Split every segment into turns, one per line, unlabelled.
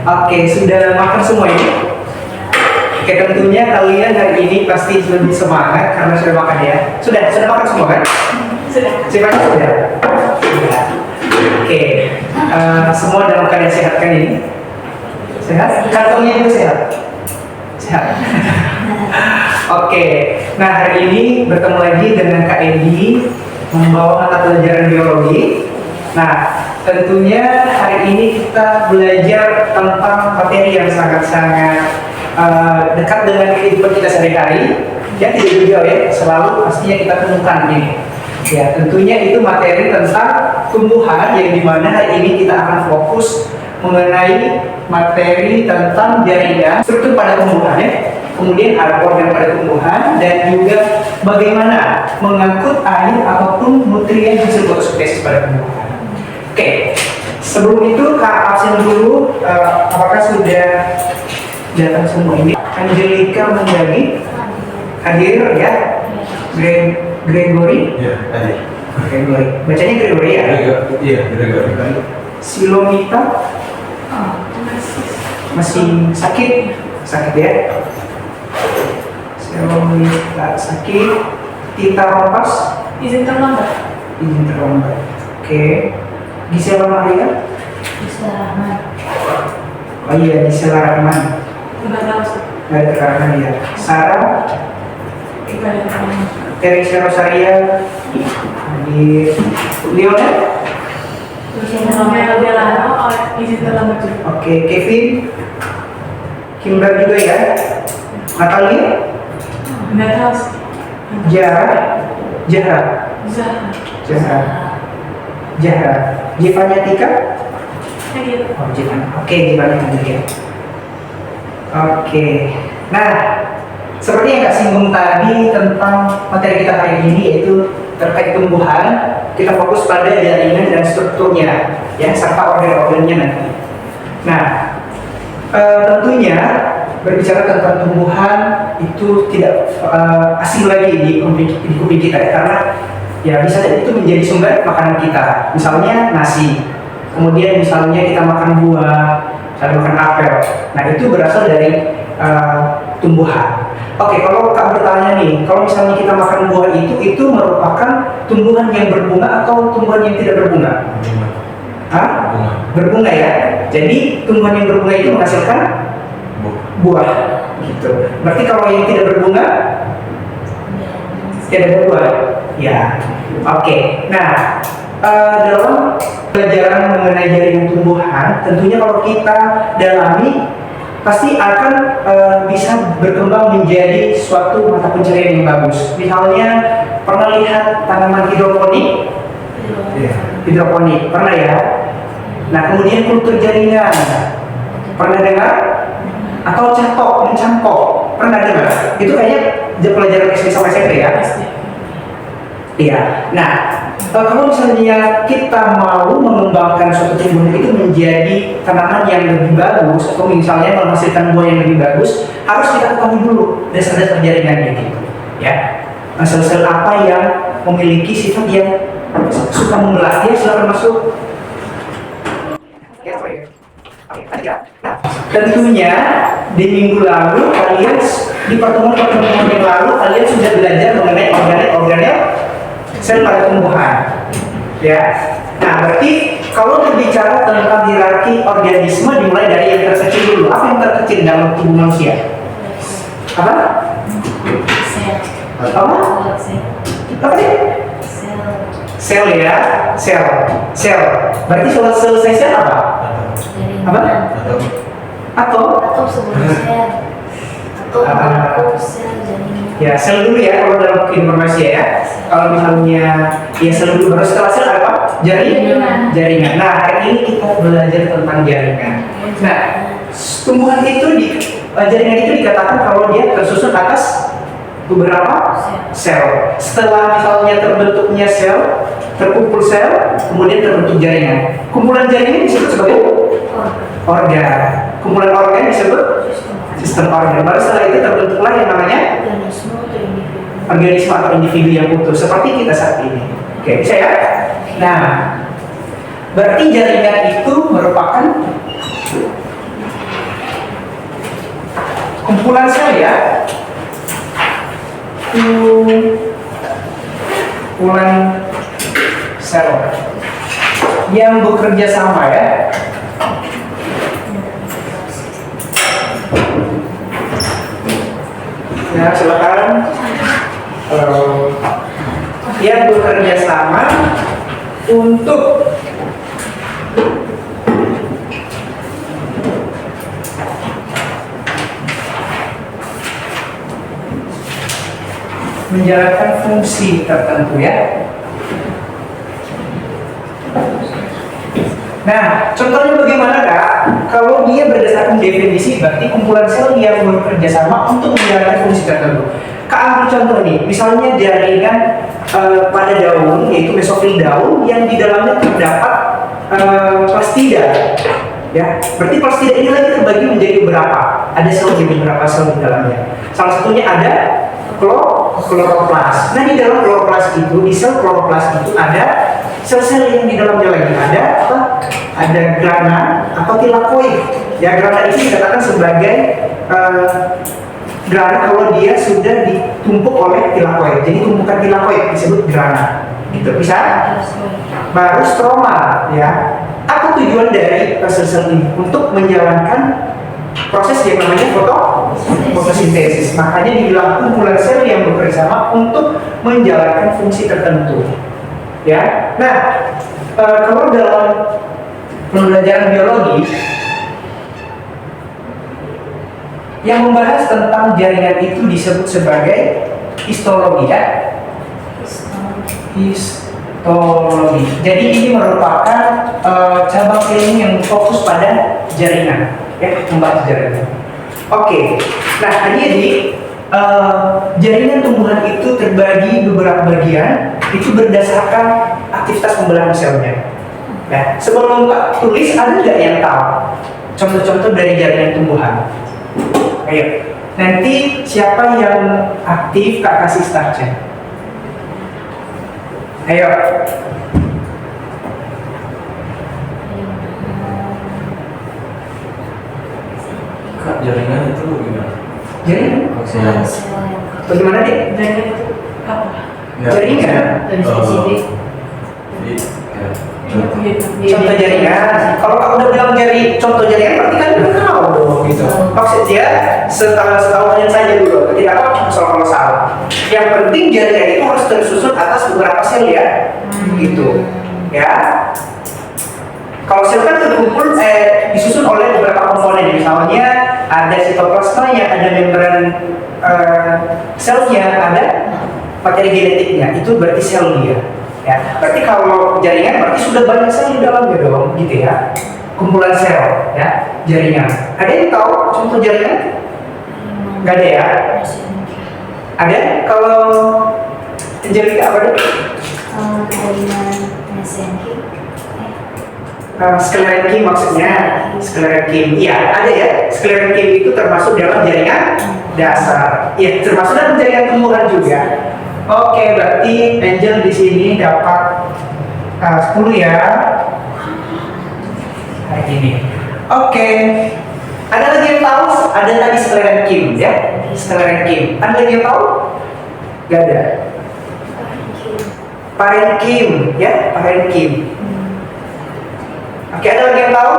Oke, sudah makan semua ini? Oke, tentunya kalian hari ini pasti lebih semangat karena sudah makan ya. Sudah makan semua kan?
Sudah.
Siapanya sudah? Sudah. Oke, semua dalam keadaan sehat kan ini? Sehat? Kantongnya juga sehat? Sehat. Oke, nah hari ini bertemu lagi dengan Kak Edi membawa mata pelajaran biologi. Nah, tentunya hari ini kita belajar tentang materi yang sangat-sangat dekat dengan kehidupan kita sehari-hari. Ya, tidak jauh ya, selalu pastinya kita temukan ini. Ya, tentunya itu materi tentang tumbuhan yang dimana hari ini kita akan fokus mengenai materi tentang jaringan struktur pada tumbuhan ya. Kemudian ada organ pada tumbuhan dan juga bagaimana mengangkut air ataupun nutrien hasil fotosintesis pada tumbuhan. Oke, sebelum itu Kak absen dulu, apakah sudah datang semua ini? Angelika Mendagi hadir ya? Gregory?
Iya, hadir.
Gregory, bacanya Gregory ya?
Iya, Gregory.
Silomita masih sakit ya? Silomita sakit. Tita Rompas
Izin terlambat.
Oke. Gisela Maria?
Bisa Rahman.
Oh iya, Gisela Rahman.
Enggak tahu sih.
Nggak ada keterangan ya. Sarah?
Enggak ada teman.
Teresa Rosaria? Di Lionel?
Namanya Delano, izin terlambat juga.
Oke, Kevin? Kimber juga ya? Natalia?
Enggak tahu sih.
Jahra? Jevanya Tika?
Hadir.
Oh, Jevanya. Oke, Jevanya hadir ya. Oke. Nah, seperti yang Kak singgung tadi tentang materi kita hari ini yaitu terkait tumbuhan, kita fokus pada jaringan dan strukturnya, ya, serta organ-organnya nanti. Nah, tentunya berbicara tentang tumbuhan itu tidak asing lagi di kuping kita ya, karena ya bisa itu menjadi sumber makanan kita. Misalnya nasi, kemudian misalnya kita makan buah, misalnya makan apel. Nah itu berasal dari tumbuhan. Oke, kalau Kak bertanya nih, kalau misalnya kita makan buah itu merupakan tumbuhan yang berbunga atau tumbuhan yang tidak berbunga? Hah? Berbunga ya. Jadi tumbuhan yang berbunga itu menghasilkan buah, gitu. Berarti kalau yang tidak berbunga tidak ada buah. Ya, oke. Nah, dalam pelajaran mengenai jaringan tumbuhan, tentunya kalau kita dalami pasti akan bisa berkembang menjadi suatu mata pencarian yang bagus. Misalnya pernah lihat tanaman hidroponik? Hidroponik, pernah ya? Nah, kemudian kultur jaringan, pernah dengar? Atau mencangkok, pernah dengar? Itu kayaknya pelajaran SD sama SMP ya? Iya. Nah, kalau misalnya kita mau mengembangkan suatu tumbuhan itu menjadi tanaman yang lebih bagus atau misalnya menghasilkan buah yang lebih bagus, harus kita ketahui dulu dasar-dasar jaringannya gitu, ya. Sel-sel apa yang memiliki sifat yang suka membelah, dia silakan masuk. Nah, tentunya di minggu lalu kalian di pertemuan yang lalu kalian sudah belajar mengenai organel sel pada tumbuhan, ya. Nah, berarti kalau berbicara tentang hierarki organisme dimulai dari yang terkecil dulu. Apa yang terkecil dalam tubuh manusia? Apa? Apa sih? Sel ya, sel. Berarti selesai sel apa? Apa? Atau
sebelum sel. Atau sel jaringan.
Ya, sel dulu ya kalau dalam informasi ya. Kalau misalnya ya sel dulu baru setelah sel apa? Jaringan. Nah, hari ini kita belajar tentang jaringan. Nah, tumbuhan itu jaringan itu dikatakan kalau dia tersusun atas beberapa sel. Setelah misalnya terbentuknya sel, terkumpul sel, kemudian terbentuk jaringan. Kumpulan jaringan disebut sebagai organ. Kumpulan organ disebut sistem organ. Baru setelah itu terbentuklah yang namanya organisme atau individu yang utuh seperti kita saat ini. Oke, bisa ya? Nah, berarti jaringan itu merupakan kumpulan sel ya. Kumpulan sel yang bekerja sama ya. Ya, silakan. Yang bekerja sama untuk menjalankan fungsi tertentu ya. Nah, contohnya bagaimana Kak? Kalau dia berdasarkan definisi, berarti kumpulan sel yang bekerja sama untuk menjalankan fungsi tertentu. Kak ambil contoh nih, misalnya jaringan pada daun, yaitu mesofil daun yang di dalamnya terdapat plastida. Ya, berarti plastida ini lagi terbagi menjadi beberapa. Ada sel di beberapa sel di dalamnya. Salah satunya ada kloroplas. Nah, di dalam kloroplas itu, di sel kloroplas itu ada sel-sel yang di dalamnya lagi ada apa? Ada grana atau tilakoid. Ya, grana itu dikatakan sebagai grana kalau dia sudah ditumpuk oleh tilakoid. Jadi tumpukan tilakoid disebut grana. Gitu bisa? Baru stroma, ya. Apa tujuan dari sel-sel ini? Untuk menjalankan proses yang namanya fotosintesis. Makanya dibilang kumpulan sel yang bekerja sama untuk menjalankan fungsi tertentu. Ya. Nah, kalau dalam pembelajaran biologi yang membahas tentang jaringan itu disebut sebagai histologi ya. Histologi. Jadi ini merupakan cabang ilmu yang fokus pada jaringan, ya, membahas jaringan. Oke. Nah, jadi jaringan tumbuhan itu terbagi beberapa bagian, itu berdasarkan aktivitas pembelahan selnya. Nah, sebelum Pak tulis, ada nggak yang tahu contoh-contoh dari jaringan tumbuhan? Ayo, nanti siapa yang aktif Kak kasih startnya. Ayo.
Kak, jaringan itu gimana?
Jaringan?
Maksudnya?
Bagaimana deh?
Jaringan itu apa?
Jaringan.
Dari spesifik.
Jadi, ya.
Contoh jaringan. Kalau kamu udah bilang contoh jaringan, berarti kan udah tahu gitu. Maksudnya setahunya saja dulu. Tidak apa kalau salah. Yang penting jaringan itu harus tersusun atas beberapa sel ya, gitu. Ya. Kalau sel kan terkumpul disusun oleh beberapa komponen. Misalnya ada sitoplasmanya, ada membran selnya, ada materi genetiknya. Itu berarti sel dia. Ya, berarti kalau jaringan berarti sudah banyak sel di dalamnya dong, gitu ya. Kumpulan sel, ya, jaringan. Ada yang tahu contoh jaringan? Gak ada ya? Ada? Kalau Angelika apa deh?
Jaringan mesenki.
Sklerenkim maksudnya, sklerenkim. Iya, ada ya. Sklerenkim itu termasuk dalam jaringan dasar. Iya, termasuk dalam jaringan tumbuhan juga. Oke, berarti Angel di sini dapat 10 ya. Kayak gini. Oke. Ada lagi yang tahu? Ada tadi sklerenkim ya. Sklerenkim. Ada lagi yang tahu? Gak ada. Parenkim ya, parenkim. Oke, ada lagi yang tahu?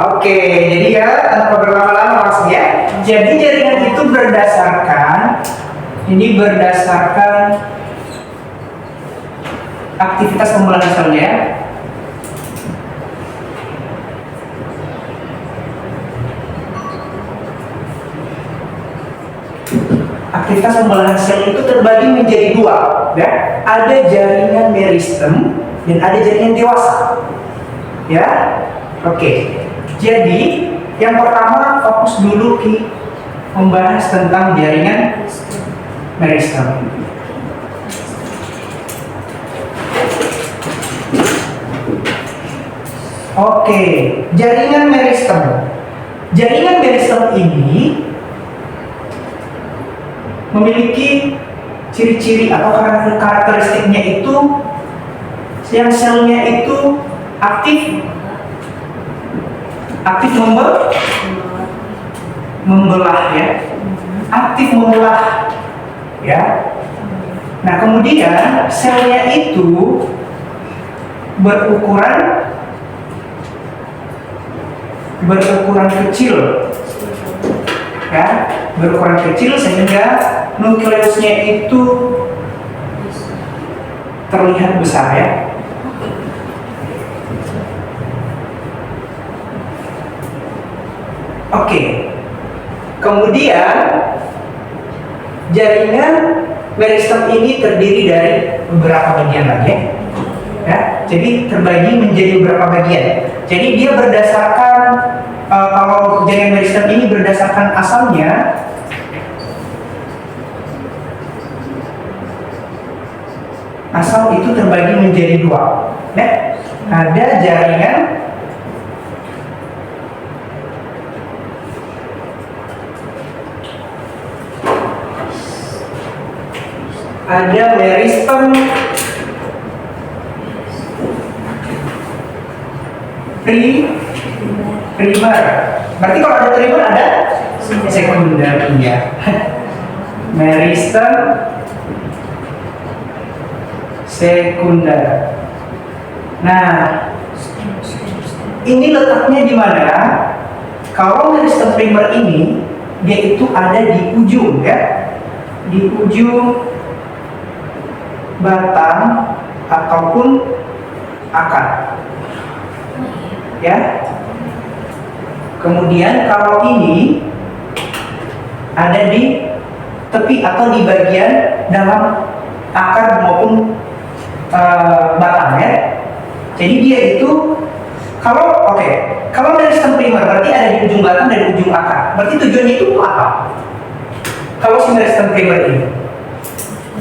Oke, jadi ya tanpa berlama-lama langsung ya. Jadi jaringan itu berdasarkan aktivitas pembelahan selnya. Aktivitas pembelahan sel itu terbagi menjadi dua, ya. Ada jaringan meristem dan ada jaringan dewasa. Ya. Oke. Jadi, yang pertama fokus dulu membahas tentang jaringan meristem. Oke, jaringan meristem. Jaringan meristem ini memiliki ciri-ciri atau karakteristiknya itu yang selnya itu aktif membelah ya, aktif membelah ya. Nah kemudian selnya itu berukuran kecil ya, berukuran kecil sehingga nukleusnya itu terlihat besar ya. Oke. Kemudian jaringan meristem ini terdiri dari beberapa bagian lagi ya. Jadi terbagi menjadi beberapa bagian. Jadi dia berdasarkan kalau jaringan meristem ini berdasarkan asalnya asal itu terbagi menjadi dua ya. Ada jaringan meristem primer. Berarti kalau ada primer ada sekunder ya. Meristem sekunder. Nah, ini letaknya di mana? Kalau meristem primer ini dia itu ada di ujung ya, di ujung batang ataupun akar ya. Kemudian kalau ini ada di tepi atau di bagian dalam akar maupun batang ya. Jadi dia itu kalau kalau meristem primer berarti ada di ujung batang dan di ujung akar. Berarti tujuannya itu apa? Kalau si meristem primer ini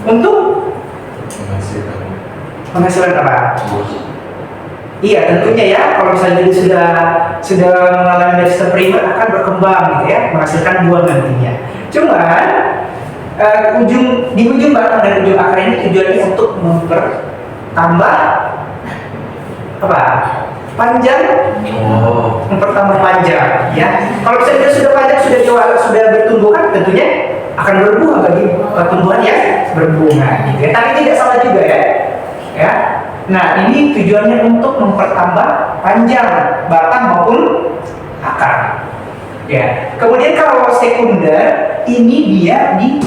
untuk penghasilan apa? Iya tentunya ya, kalau misalnya dia sudah mengalami meristem primer akan berkembang gitu ya, menghasilkan buah nantinya. Cuman di ujung batang dan ujung akar ini tujuannya untuk mempertambah apa? Panjang, mempertambah panjang ya. Kalau misalnya dia sudah panjang, sudah dewasa, sudah bertumbuh kan tentunya akan berbuah bagi tumbuhan yang berbunga gitu ya. Tapi tidak salah juga ya. Ya. Nah, ini tujuannya untuk mempertambah panjang batang maupun akar. Ya. Kemudian kalau sekunder ini dia di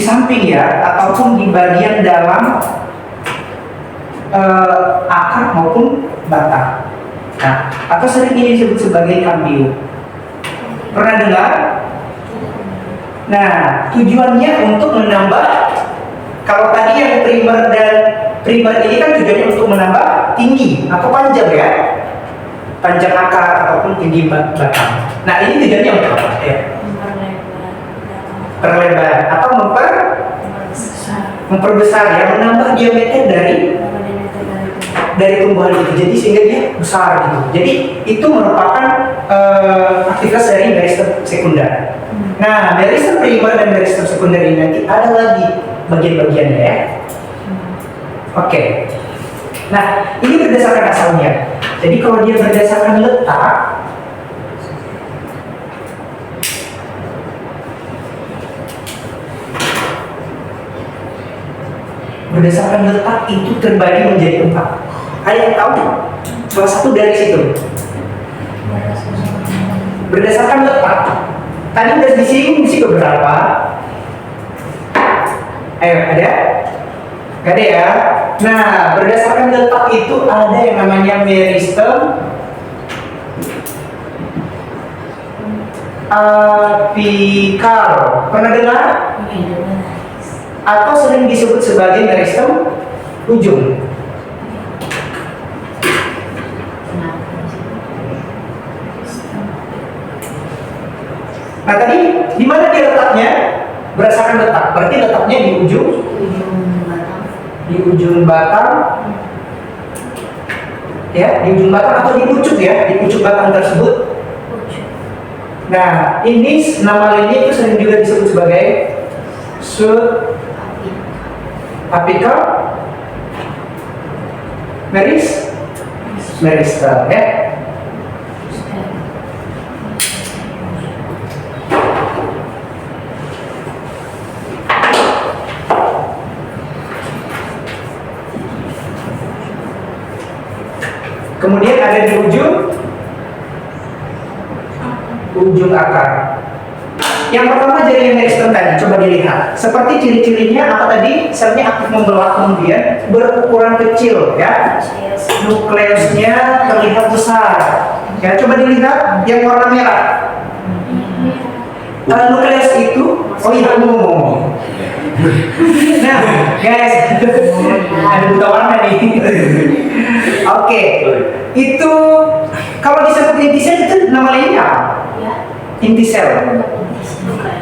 samping ya, ataupun di bagian dalam akar maupun batang. Nah, atau sering ini disebut sebagai kambium. Pernah dengar? Nah, tujuannya untuk menambah. Kalau tadi yang primer ini kan tujuannya untuk menambah tinggi atau panjang ya, panjang akar ataupun tinggi batang. Nah ini tujuannya untuk apa ya? Perlebar atau memperbesar ya, menambah diameter dari tumbuhan itu. Jadi sehingga dia besar gitu. Jadi itu merupakan aktivitas dari meristem sekunder. Nah meristem primer dan meristem sekunder ini nanti ada lagi bagian-bagiannya ya. Oke. Nah, ini berdasarkan asalnya. Jadi kalau dia berdasarkan letak, itu terbagi menjadi 4. Ada yang tahu? Salah satu dari situ. Berdasarkan letak. Tadi udah disinggung sih beberapa. Ayo, ada? Gak ada ya? Nah, berdasarkan letak itu ada yang namanya meristem apikal. Pernah dengar? Atau sering disebut sebagai meristem ujung. Nah, tadi di mana dia letaknya? Berdasarkan letak, berarti letaknya di ujung batang ya, di ujung batang atau di pucuk ya, di pucuk batang tersebut. Nah, ini nama lainnya itu sering juga disebut sebagai apical meristem ya. Kemudian ada di ujung akar. Yang pertama jaringan meristem tadi, coba dilihat. Seperti ciri-cirinya apa tadi? Selnya aktif membelah, kemudian berukuran kecil, ya. Nukleusnya terlihat besar. Ya, coba dilihat yang warna merah. Nukleus itu, oh iya, nah, guys, ada buta warna nih. Oke, itu kalau disebut inti sel itu nama lainnya apa? Inti sel.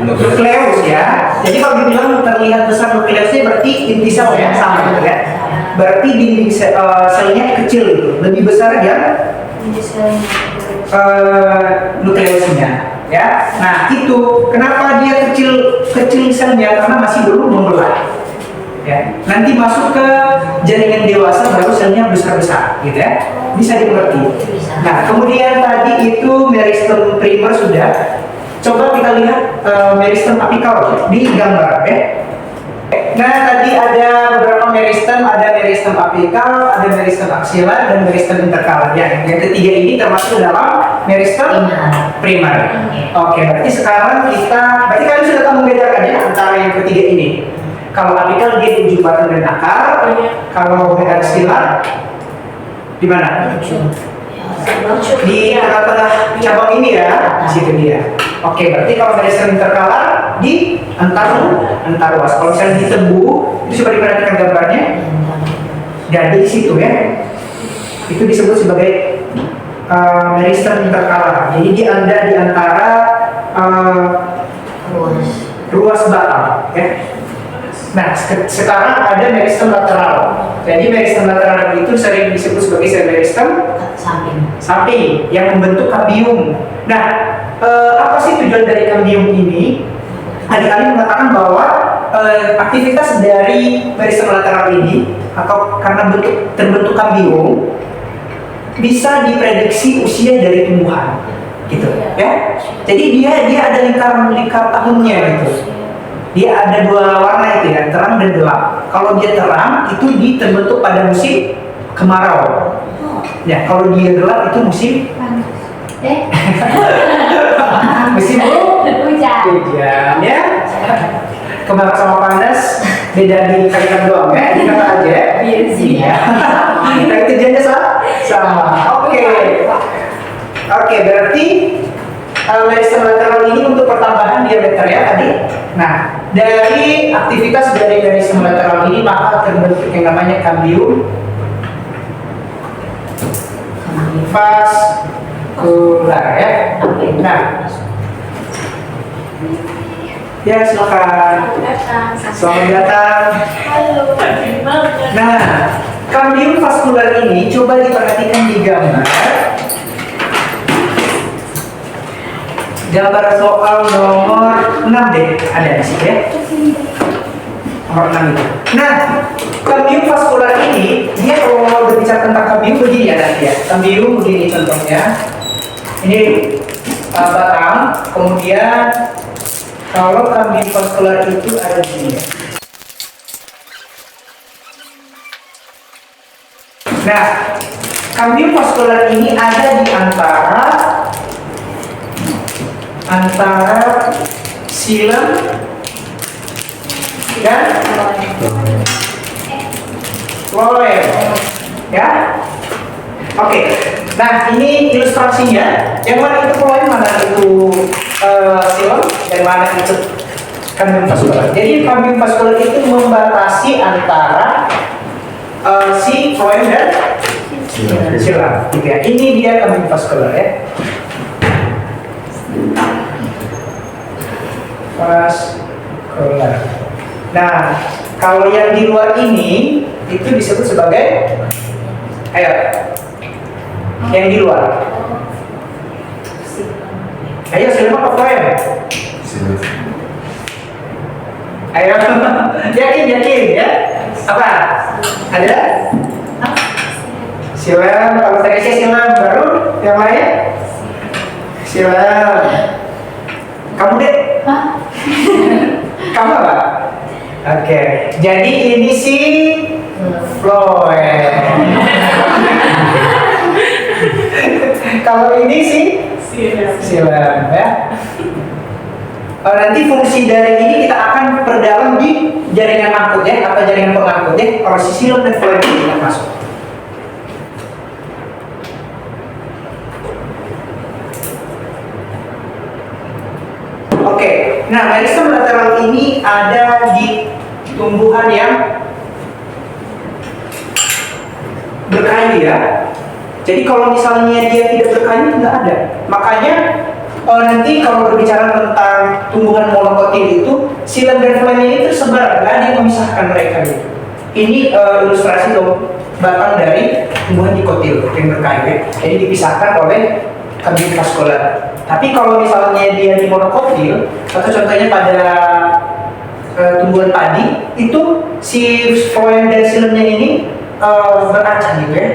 Nukleus ya. Jadi kalau dibilang terlihat besar nukleusnya berarti inti sel ya, sama gitu ya. Berarti dinding selnya kecil itu, lebih besar ya nukleusnya ya. Nah itu kenapa dia kecil selnya, karena masih belum membelah ya. Nanti masuk ke jaringan dewasa baru selnya besar gitu ya, bisa dimengerti. Nah kemudian tadi itu meristem primer sudah. Coba kita lihat meristem apikal di gambar ya. Nah tadi ada beberapa meristem, ada meristem apikal, ada meristem aksial, dan meristem interkalar ya. Yang ketiga ini termasuk dalam meristem primer. Oke, berarti sekarang berarti kalian sudah tahu membedakan ya antara yang ketiga ini. Kalau apikal dia di ujung batang dan akar, kalau aksial di mana? Di tengah-tengah cabang ini ya, di situ dia. Oke, berarti kalau meristem interkalar di antar ruas. Kalau misalnya di tebu, itu coba diperhatikan gambarnya. Dan di situ ya, itu disebut sebagai meristem interkalar. Jadi dia ada di antara ruas batang. Ya. Nah, sekarang ada meristem lateral. Jadi meristem lateral itu sering disebut sebagai meristem samping yang membentuk kambium. Nah, apa sih tujuan dari kambium ini? Adik-adik mengatakan bahwa aktivitas dari meristem lateral ini atau karena terbentuk kambium bisa diprediksi usia dari tumbuhan, gitu ya. Jadi dia ada lingkar tahunnya gitu. Dia ada dua warna itu ya, terang dan gelap. Kalau dia terang itu terbentuk pada musim kemarau. Ya, kalau dia gelap itu musim musim hujan ya. Kemarau sama panas beda di kalimat doang ya, di kata aja. Iya. Tapi tujuannya sama. Oke, berarti meristem lateral ini untuk pertambahan diameter ya tadi. Nah, dari aktivitas dari meristem lateral ini maka terbentuk yang namanya kambium vaskular ya. Nah, ya silakan. Selamat datang. Nah, kambium vaskular ini coba diperhatikan di gambar soal nomor 6 deh, ada di sini ya. Nomor 6 itu. Nah, kambium vaskular ini, dia kalau mau berbicara tentang kambium begini ya nanti ya. Kambium begini contohnya. Ini batang, kemudian kalau kambium vaskular itu ada di sini ya. Nah, kambium vaskular ini ada di antara xilem dan floem ya. Oke. Nah, ini ilustrasinya. Yang mana itu floem, mana itu xilem, dan mana itu kambium vaskular. Jadi kambium vaskular itu membatasi antara si floem dan xilem gitu ya. Ini dia kambium vaskular ya. Vaskular. Nah, kalau yang di luar ini itu disebut sebagai, ayo, yang di luar. Ayo, siapa floem? Ayo, yakin ya? Apa? Ada? Silam, kalau tadi saya silam, baru yang lain? Silam. Kamu deh? Kamu apa? Oke, jadi ini si floem. Kalau ini sih silam ya. Nanti fungsi dari ini kita akan perdalam di jaringan angkut ya atau jaringan pengangkut ya. Kalau si silam dan phloem ini kita masuk. Oke, nah meristem lateral ini ada di tumbuhan yang berkayu ya. Jadi kalau misalnya dia tidak berkayu nggak ada. Makanya nanti kalau berbicara tentang tumbuhan monokotil itu, silam dan phloem ini tersebar, nggak ada yang memisahkan mereka gitu. Ini ilustrasi dong batang dari tumbuhan dikotil yang berkayu ya. Jadi dipisahkan oleh kabin vaskular. Tapi kalau misalnya dia di monokotil atau contohnya pada tumbuhan padi itu si phloem dan silamnya ini beracak gitu ya.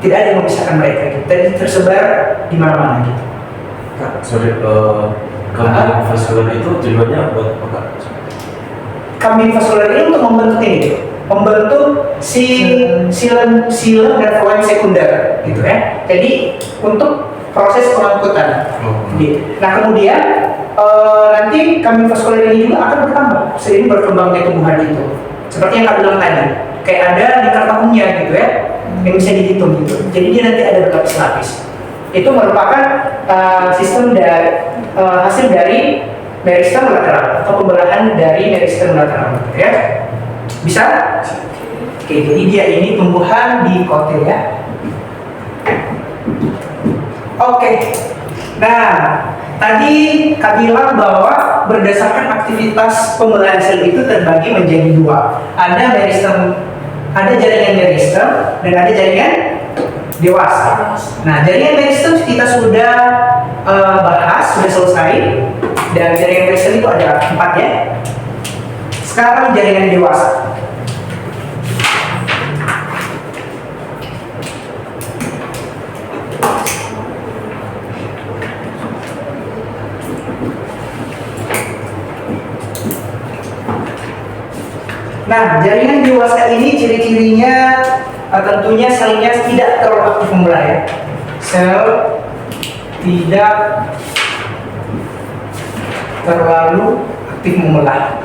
Tidak ada yang memisahkan mereka gitu. Dan tersebar di mana-mana gitu.
Kak, sorry, kabin vaskular itu tujuannya buat apa Kak?
Kabin vaskular ini untuk membentuk ini, membentuk si silam dan phloem sekunder gitu ya. Jadi untuk proses pengangkutan. Nah kemudian nanti kabin vaskular ini juga akan bertambah seiring berkembangnya tumbuhan itu. Seperti yang Kak bilang tadi, kayak ada lingkar tahunnya gitu ya, yang bisa dihitung gitu. Jadi dia nanti ada berlapis-lapis. Itu merupakan sistem dari hasil dari meristem lateral atau pembelahan dari meristem lateral gitu ya. Bisa? Oke, jadi dia ini tumbuhan di kotil ya. Oke, nah tadi Kak bilang bahwa berdasarkan aktivitas pembelahan sel itu terbagi menjadi dua. Ada meristem, ada jaringan meristem dan ada jaringan dewasa. Nah, jaringan meristem kita sudah bahas, sudah selesai. Dan jaringan meristem itu ada 4 ya. Sekarang jaringan dewasa. Nah, jaringan dewasa ini ciri-cirinya tentunya selnya tidak terlalu aktif membelah ya. Sel tidak terlalu aktif membelah.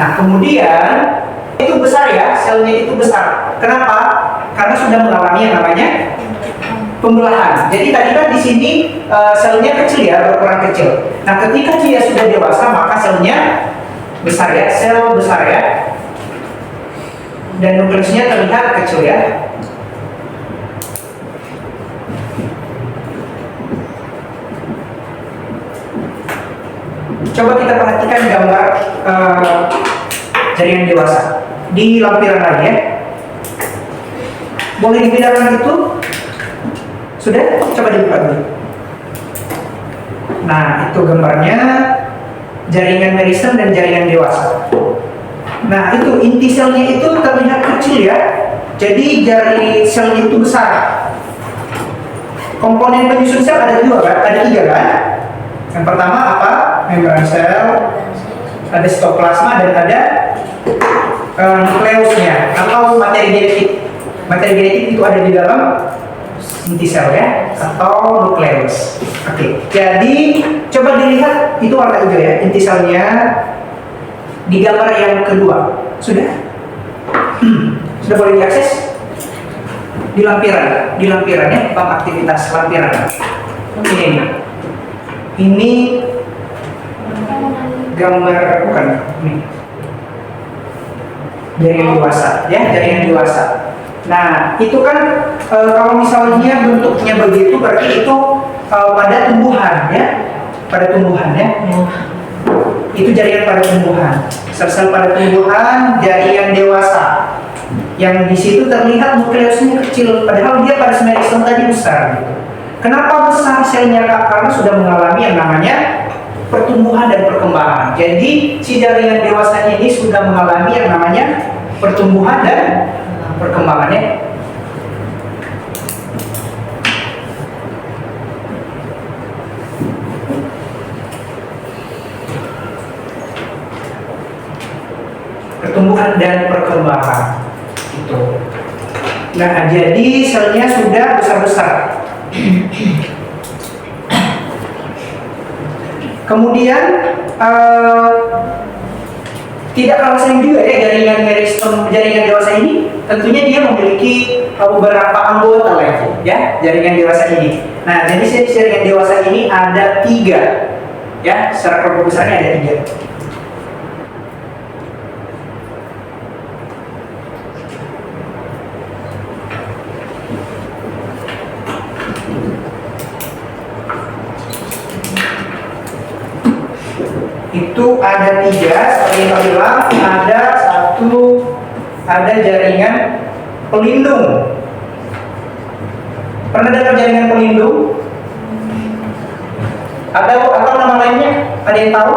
Nah, kemudian itu besar ya, selnya itu besar. Kenapa? Karena sudah mengalami yang namanya pembelahan. Jadi tadi kan di sini selnya kecil ya, berkurang kecil. Nah, ketika dia sudah dewasa maka selnya besar ya, sel besar ya. Dan nukleusnya terlihat kecil ya. Coba kita perhatikan gambar jaringan dewasa di lampiran lagi ya. Boleh dibedakan itu? Sudah? Coba dibuka dulu. Nah, itu gambarnya jaringan meristem dan jaringan dewasa. Nah, itu inti selnya itu terlihat kecil ya. Jadi jari selnya itu besar. Komponen penyusun sel ada 2 kan? Ada 3 kan? Yang pertama apa? Membran sel, ada sitoplasma dan ada nukleusnya atau materi genetik. Materi genetik itu ada di dalam inti sel ya atau nukleus. Oke, jadi coba dilihat itu warna hijau ya, inti selnya di gambar yang kedua. Sudah? Sudah boleh diakses? Di lampiran ya, tentang aktivitas lampiran. Ini nih. Ini gambar bukan ini. Jaringan dewasa ya, jaringan dewasa. Nah, itu kan kalau misalnya bentuknya begitu berarti itu pada tumbuhan ya. Pada tumbuhan ya. Itu jaringan pada tumbuhan. Sel-sel pada tumbuhan, jaringan dewasa. Yang di situ terlihat nukleusnya kecil padahal dia pada meristem tadi besar gitu. Kenapa besar selnya Kak? Karena sudah mengalami yang namanya pertumbuhan dan perkembangan. Jadi si jaringan dewasa ini sudah mengalami yang namanya pertumbuhan dan perkembangannya. Pertumbuhan dan perkembangan itu. Nah, jadi selnya sudah besar-besar. Kemudian tidak kalah sering juga ya jaringan dewasa ini. Tentunya dia memiliki beberapa anggota lagi, ya, jaringan dewasa ini. Nah, jadi jaringan dewasa ini ada 3, ya, secara kelompok besarnya ada 3. Itu ada 3, seperti yang bilang, ada jaringan pelindung. Pernah dengar jaringan pelindung? Atau nama lainnya? Ada yang tahu?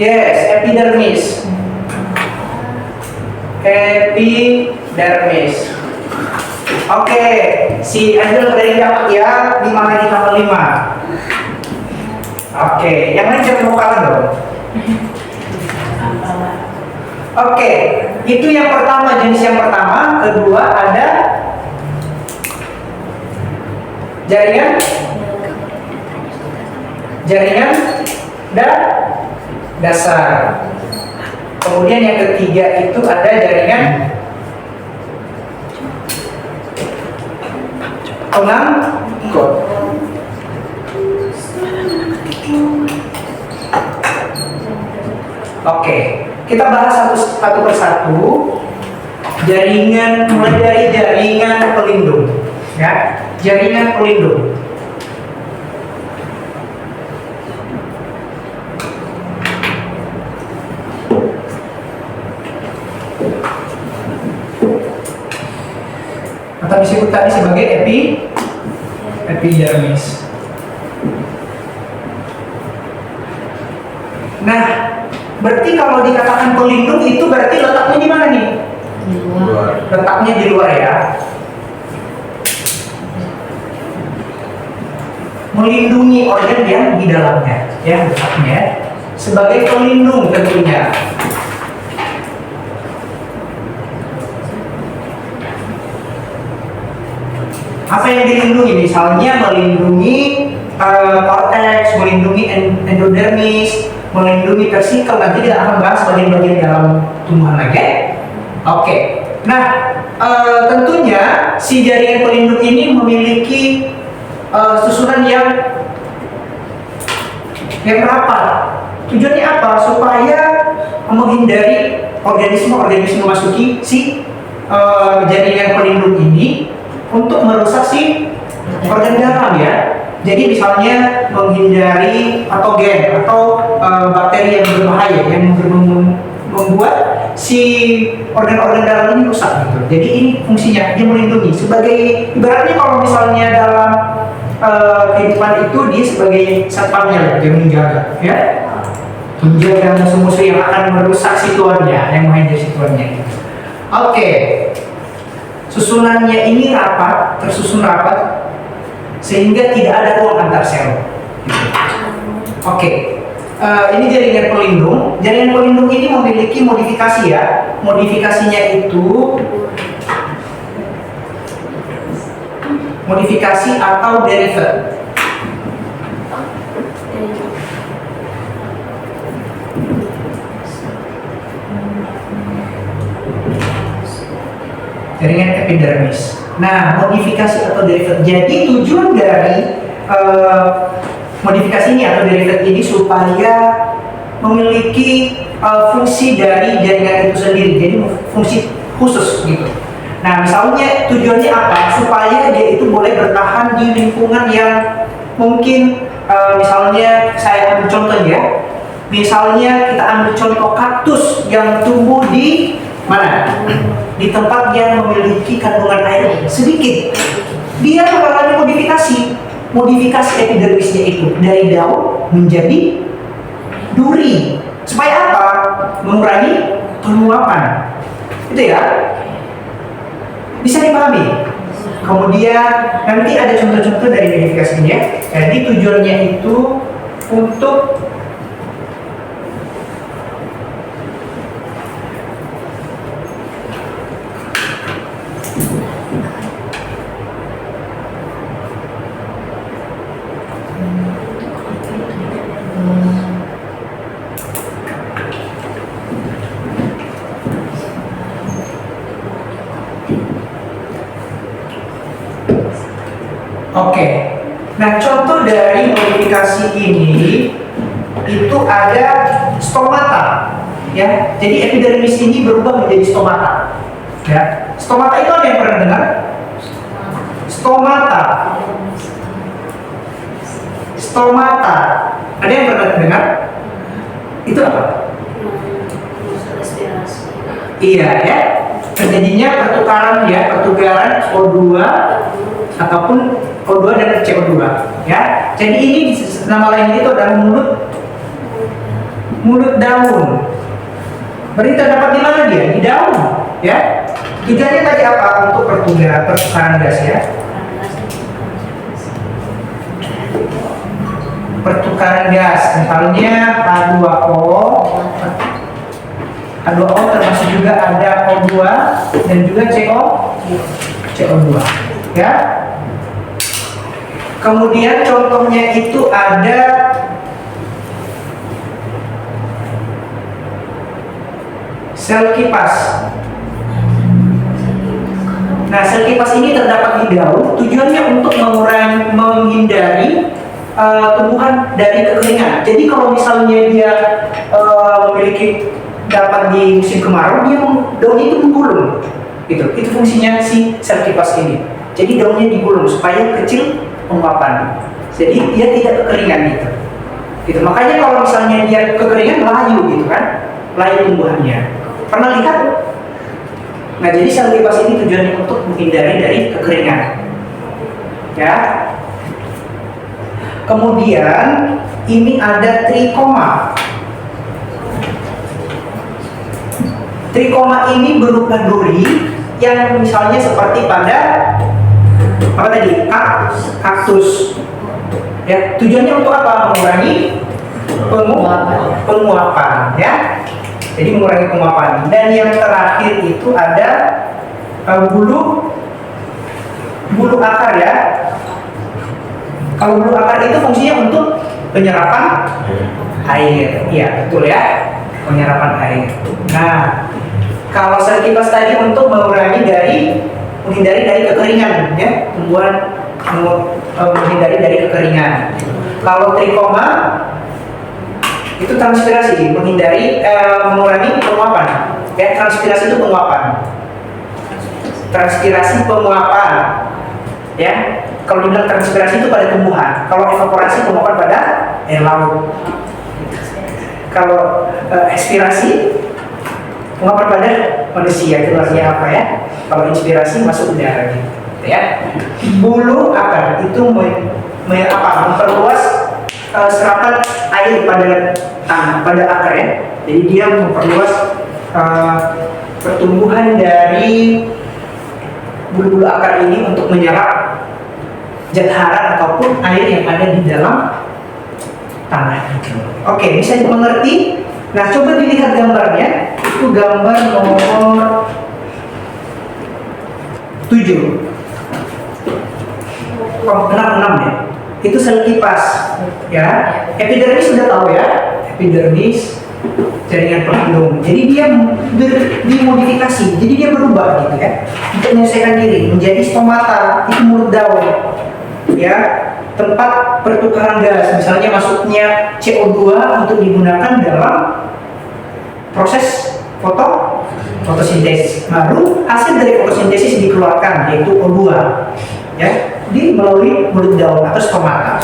Yes, epidermis. Epidermis. Oke, si Angel dari dapat ya 5 lagi tambah 5. Oke, yang lain jangan mau kalah dong. Oke, itu yang pertama, jenis yang pertama. Kedua ada jaringan dasar. Kemudian yang ketiga itu ada jaringan pengangkut. Oke, kita bahas satu persatu. Jaringan, mulai dari jaringan pelindung, ya, jaringan pelindung. Atau disebut tadi sebagai epidermis. Nah, berarti kalau dikatakan pelindung itu berarti letaknya di mana nih?
Di luar.
Letaknya di luar ya. Melindungi organ yang di dalamnya, ya, letaknya sebagai pelindung tentunya. Apa yang dilindungi? Misalnya melindungi korteks, melindungi endodermis, melindungi vesikel. Nanti kita akan bahas bagian-bagian dalam tumbuhan lagi. Oke. Nah, tentunya si jaringan pelindung ini memiliki susunan yang rapat. Tujuannya apa? Supaya menghindari organisme-organisme masuki si jaringan pelindung ini untuk merusak si organ dalam, ya. Jadi misalnya menghindari patogen atau bakteri yang berbahaya yang membuat si organ-organ dalam ini rusak gitu. Jadi ini fungsinya, dia melindungi sebagai, ibaratnya kalau misalnya dalam kehidupan itu dia sebagai satpamnya yang menjaga, ya, menjaga musuh-musuh yang akan merusak si tuannya, yang menghindari si tuannya. Oke, susunannya ini rapat, tersusun rapat sehingga tidak ada ruang antar sel. Oke. Ini jaringan pelindung. Jaringan pelindung ini memiliki modifikasi, ya. Modifikasinya itu modifikasi atau derivat. Jaringan epidermis. Nah, modifikasi atau derivat. Jadi tujuan dari modifikasi ini atau derivat ini supaya memiliki fungsi dari jaringan itu sendiri, jadi fungsi khusus gitu. Nah, misalnya tujuannya apa? Supaya dia itu boleh bertahan di lingkungan yang mungkin misalnya saya ambil contoh ya. Misalnya kita ambil contoh kaktus yang tumbuh di mana? Di tempat yang memiliki kandungan air sedikit. Dia mengalami modifikasi epidermisnya itu dari daun menjadi duri. Supaya apa? Mengurangi penguapan. Itu ya. Bisa dipahami? Kemudian nanti ada contoh-contoh dari modifikasinya. Jadi tujuannya itu untuk Oke. Nah, contoh dari modifikasi ini itu ada stomata, ya. Jadi epidermis ini berubah menjadi stomata, ya. Stomata itu ada yang pernah dengar? Stomata. Stomata. Ada yang pernah dengar? Itu apa?
Respirasi.
Iya, ya. Terjadinya pertukaran O2 ataupun O2 dan CO2, ya. Jadi ini nama lain itu adalah mulut daun. Berarti terdapat di mana dia? Di daun, ya. Tujuannya tadi apa? Untuk pertukaran gas, ya. Pertukaran gas, misalnya H2O termasuk juga ada O2 dan juga CO2, ya. Kemudian contohnya itu ada sel kipas. Nah, sel kipas ini terdapat di daun, tujuannya untuk menghindari tumbuhan dari kekeringan. Jadi kalau misalnya dia memiliki dapat di musim kemarau, daunnya itu menggulung. Itu fungsinya si sel kipas ini. Jadi daunnya digulung supaya kecil penguapan. Jadi dia tidak kekeringan gitu. Makanya kalau misalnya dia kekeringan layu gitu kan, layu tumbuhannya. Pernah lihat? Nah, jadi sel kipas ini tujuannya untuk menghindari dari kekeringan. Ya. Kemudian ini ada trikoma. Trikoma ini berupa duri yang misalnya seperti pada apa tadi? Kaktus. Ya, tujuannya untuk apa? Mengurangi penguapan, ya. Jadi mengurangi penguapan. Dan yang terakhir itu ada bulu akar, ya. Kalau bulu akar itu fungsinya untuk penyerapan air. Iya, betul ya. Penyerapan air. Nah, kalau sel kipas tadi untuk menghindari dari kekeringan, ya. Menghindari dari kekeringan. Kalau trikoma itu transpirasi, mengurangi penguapan. Ya, transpirasi itu penguapan. Transpirasi penguapan. Ya. Kalau dibilang transpirasi itu pada tumbuhan, kalau evaporasi penguapan pada air laut. Kalau ekspirasi penguapan pada manusia, itu artinya apa ya? Kalau inspirasi masuk udara gitu, ya. Bulu akar itu memperluas serapan air pada tanah, pada akar, ya. Jadi dia memperluas pertumbuhan dari bulu-bulu akar ini untuk menyerap zat hara ataupun air yang ada di dalam tanah. Oke, bisa dimengerti? Nah, coba dilihat gambarnya. Itu gambar nomor 7. 66 ya. Itu sel kipas, ya. Epidermis sudah tahu ya. Epidermis jaringan pelindung. Jadi dia dimodifikasi. Jadi dia berubah gitu ya. Untuk menyelesaikan diri menjadi stomata, itu mulut daun. Ya, tempat pertukaran gas, misalnya masuknya CO2 untuk digunakan dalam proses fotosintesis. Lalu hasil dari fotosintesis dikeluarkan, yaitu O2, ya, melalui mulut daun atau stomata.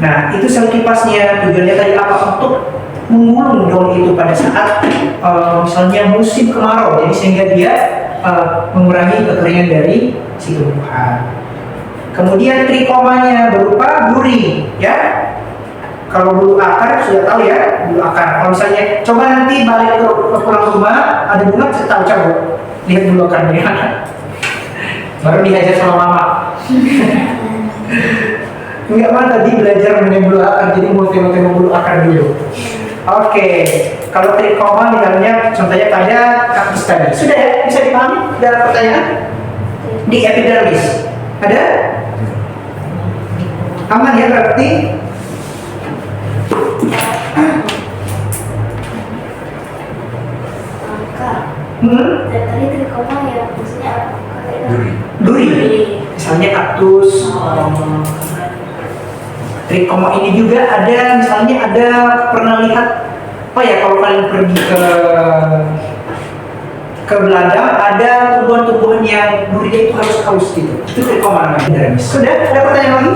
Nah, itu sel kipasnya. Tujuannya tadi apa? Untuk menggulung daun itu pada saat misalnya musim kemarau, jadi sehingga dia mengurangi kekeringan dari si tumbuhan. Kemudian trikomanya berupa duri, ya. Kalau bulu akar sudah tahu ya, bulu akar. Kalau misalnya coba nanti balik ke pulang rumah ada bunga, saya tahu cabut. Lihat bulu akarnya. Baru dihajar sama mama. Enggak, mana tadi belajar mengenai bulu akar, jadi mau tengok bulu akar dulu. Oke, kalau trikoma misalnya contohnya pada kaktus tadi. Sudah ya, bisa dipahami? Ada pertanyaan? Di epidermis ada? Aman ya berarti?
Kak, dari tadi trikoma ya, maksudnya apa?
Duri.
Duri. Bisa misalnya kaktus. Trikoma ini juga ada, misalnya ada pernah lihat, oh ya kalau kalian pergi ke Belanda ada tumbuhan-tumbuhan yang durinya itu halus-halus gitu. Itu trikoma namanya. Sudah ada pertanyaan lagi?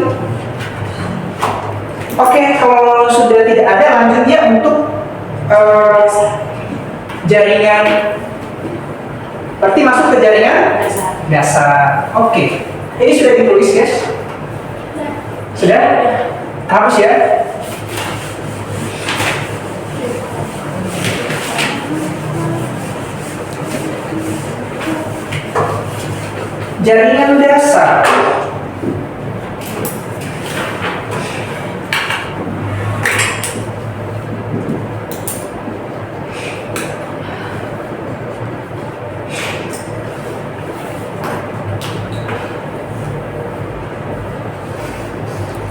Oke, kalau sudah tidak ada, lanjut ya untuk jaringan. Berarti masuk ke jaringan dasar. Oke, ini sudah ditulis guys. Sudah? Hapus ya. Jaringan dasar.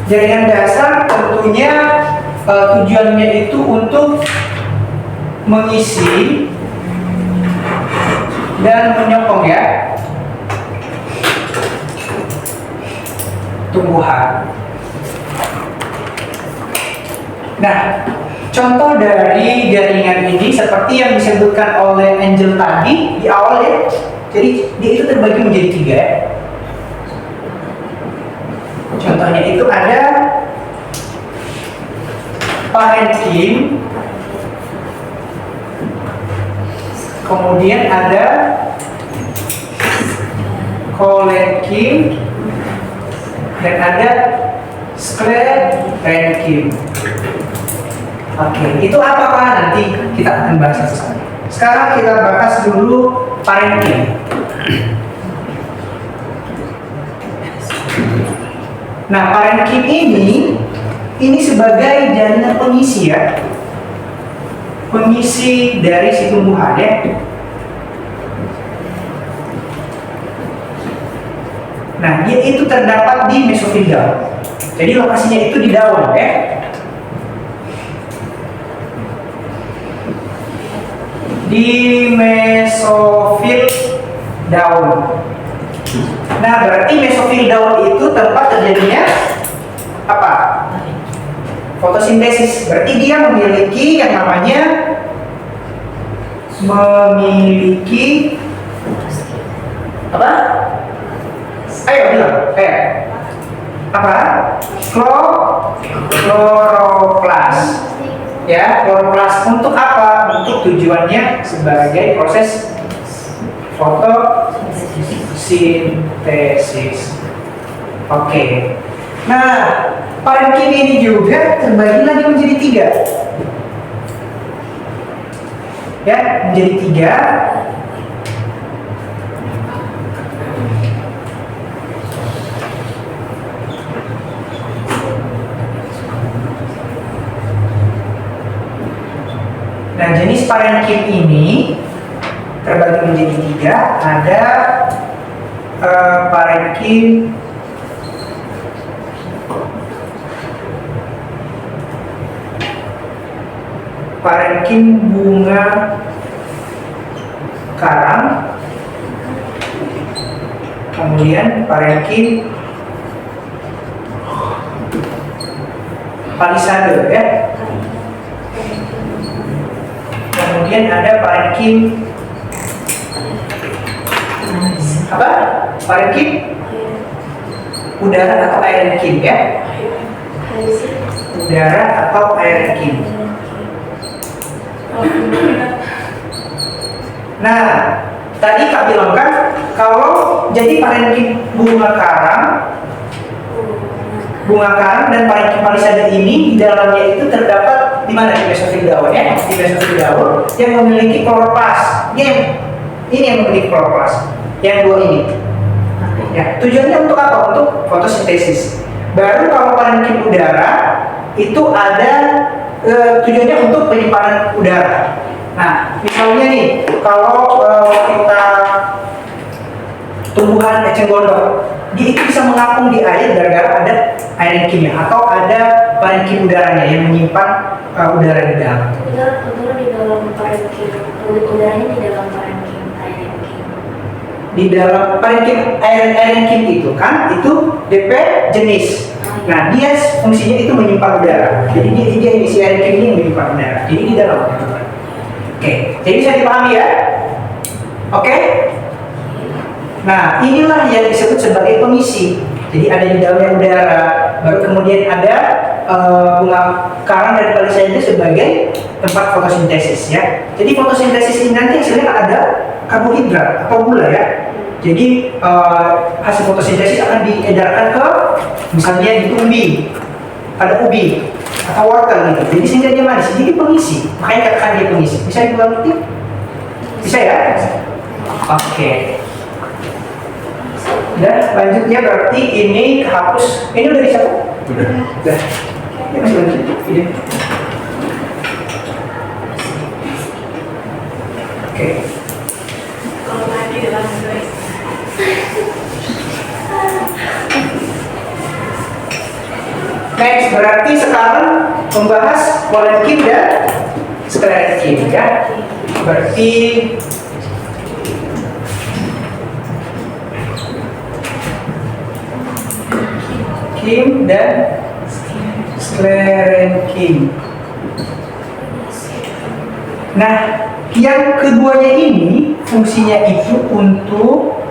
Jaringan dasar tentunya tujuannya itu untuk mengisi dan menyokong ya tumbuhan. Nah, contoh dari jaringan ini seperti yang disebutkan oleh Angel tadi di awal ya. Jadi dia itu terbagi menjadi 3 ya. Contohnya itu ada parenkim, kemudian ada kolenkim, dan ada sklerenkim. Oke, itu apa Pak? Nanti kita akan bahas satu-satu. Sekarang kita bahas dulu parenkim. Nah, parenkim ini sebagai jaringan pengisi ya, pengisi dari si tumbuhan ya. Nah, dia itu terdapat di mesofil daun. Jadi lokasinya itu di daun ya. Di mesofil daun. Nah, berarti mesofil daun itu tempat terjadinya apa? Fotosintesis. Berarti dia memiliki yang namanya apa? Ayo bilang, apa? Kloroplas. Ya, kloroplas untuk apa? Untuk tujuannya sebagai proses fotosintesis. Oke. Nah, parenkim ini juga terbagi lagi menjadi 3. Ya, menjadi 3. Nah, jenis parenkim ini terbagi menjadi 3. Ada parenkim bunga karang, kemudian parenkim palisade ya. Kemudian ada parenkim apa? Parenkim udara atau aerenkim ya. Udara atau aerenkim. Nah, tadi Kak bilang kan kalau jadi parenkim bunga karang dan parenkim palisade ini di dalamnya itu terdapat di mana? Di mesofil daun ya, di mesofil daun yang memiliki kloroplas. Ini yang memiliki kloroplas. Yang 2 ini. Ya, tujuannya untuk apa? Untuk fotosintesis. Baru kalau parenkim udara itu ada tujuannya untuk penyimpanan udara. Nah, misalnya nih, kalau kita tumbuhan eceng gondok, dia itu bisa mengapung di air gara-gara ada aerenkim atau ada parenkim udaranya yang menyimpan udara di dalam.
Udara di dalam parenkim, udaranya di dalam parenkim aerenkim.
di dalam parenkim itu kan itu DP jenis. Nah dia fungsinya itu menyimpan udara. Jadi dia ini si parenkim ini menyimpan udara. Jadi di dalam. Oke, jadi bisa dipahami ya? Oke. Nah inilah yang disebut sebagai pengisi. Jadi ada di dalamnya udara. Baru kemudian ada bunga karang dan palisanya itu sebagai tempat fotosintesis ya. Jadi fotosintesis ini nanti hasilnya ada karbohidrat atau gula ya. Jadi hasil fotosintesis akan diedarkan ke misalnya di umbi, pada ubi atau wortel gitu. Jadi sehingga dia manis. Jadi pengisi. Makanya katakan dia pengisi. Bisa dimengerti? Bisa ya? Oke. Dan lanjutnya berarti ini kehapus. Ini udah bisa?
Udah.
Udah. Ini masih lanjut. Ini. Oke.
Kalau tadi dalam guys.
Next, berarti sekarang membahas polenkim dan sklerenkim ya. Berarti kim dan sklerenkim. Nah, yang keduanya ini fungsinya itu untuk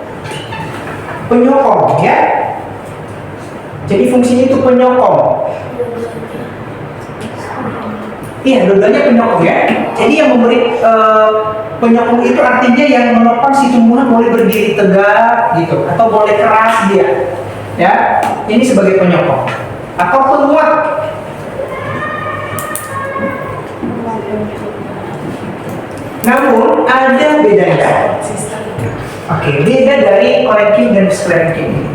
penyokong ya. Jadi fungsinya itu penyokong. Iya, dua-duanya penyokong ya. Jadi yang memberi penyokong itu artinya yang menopang si tumbuhan boleh berdiri tegak gitu, atau boleh keras dia. Ya, ini sebagai penyokong atau penguat. Namun ada bedanya. Oke, beda dari parenkim dan sklerenkim ini.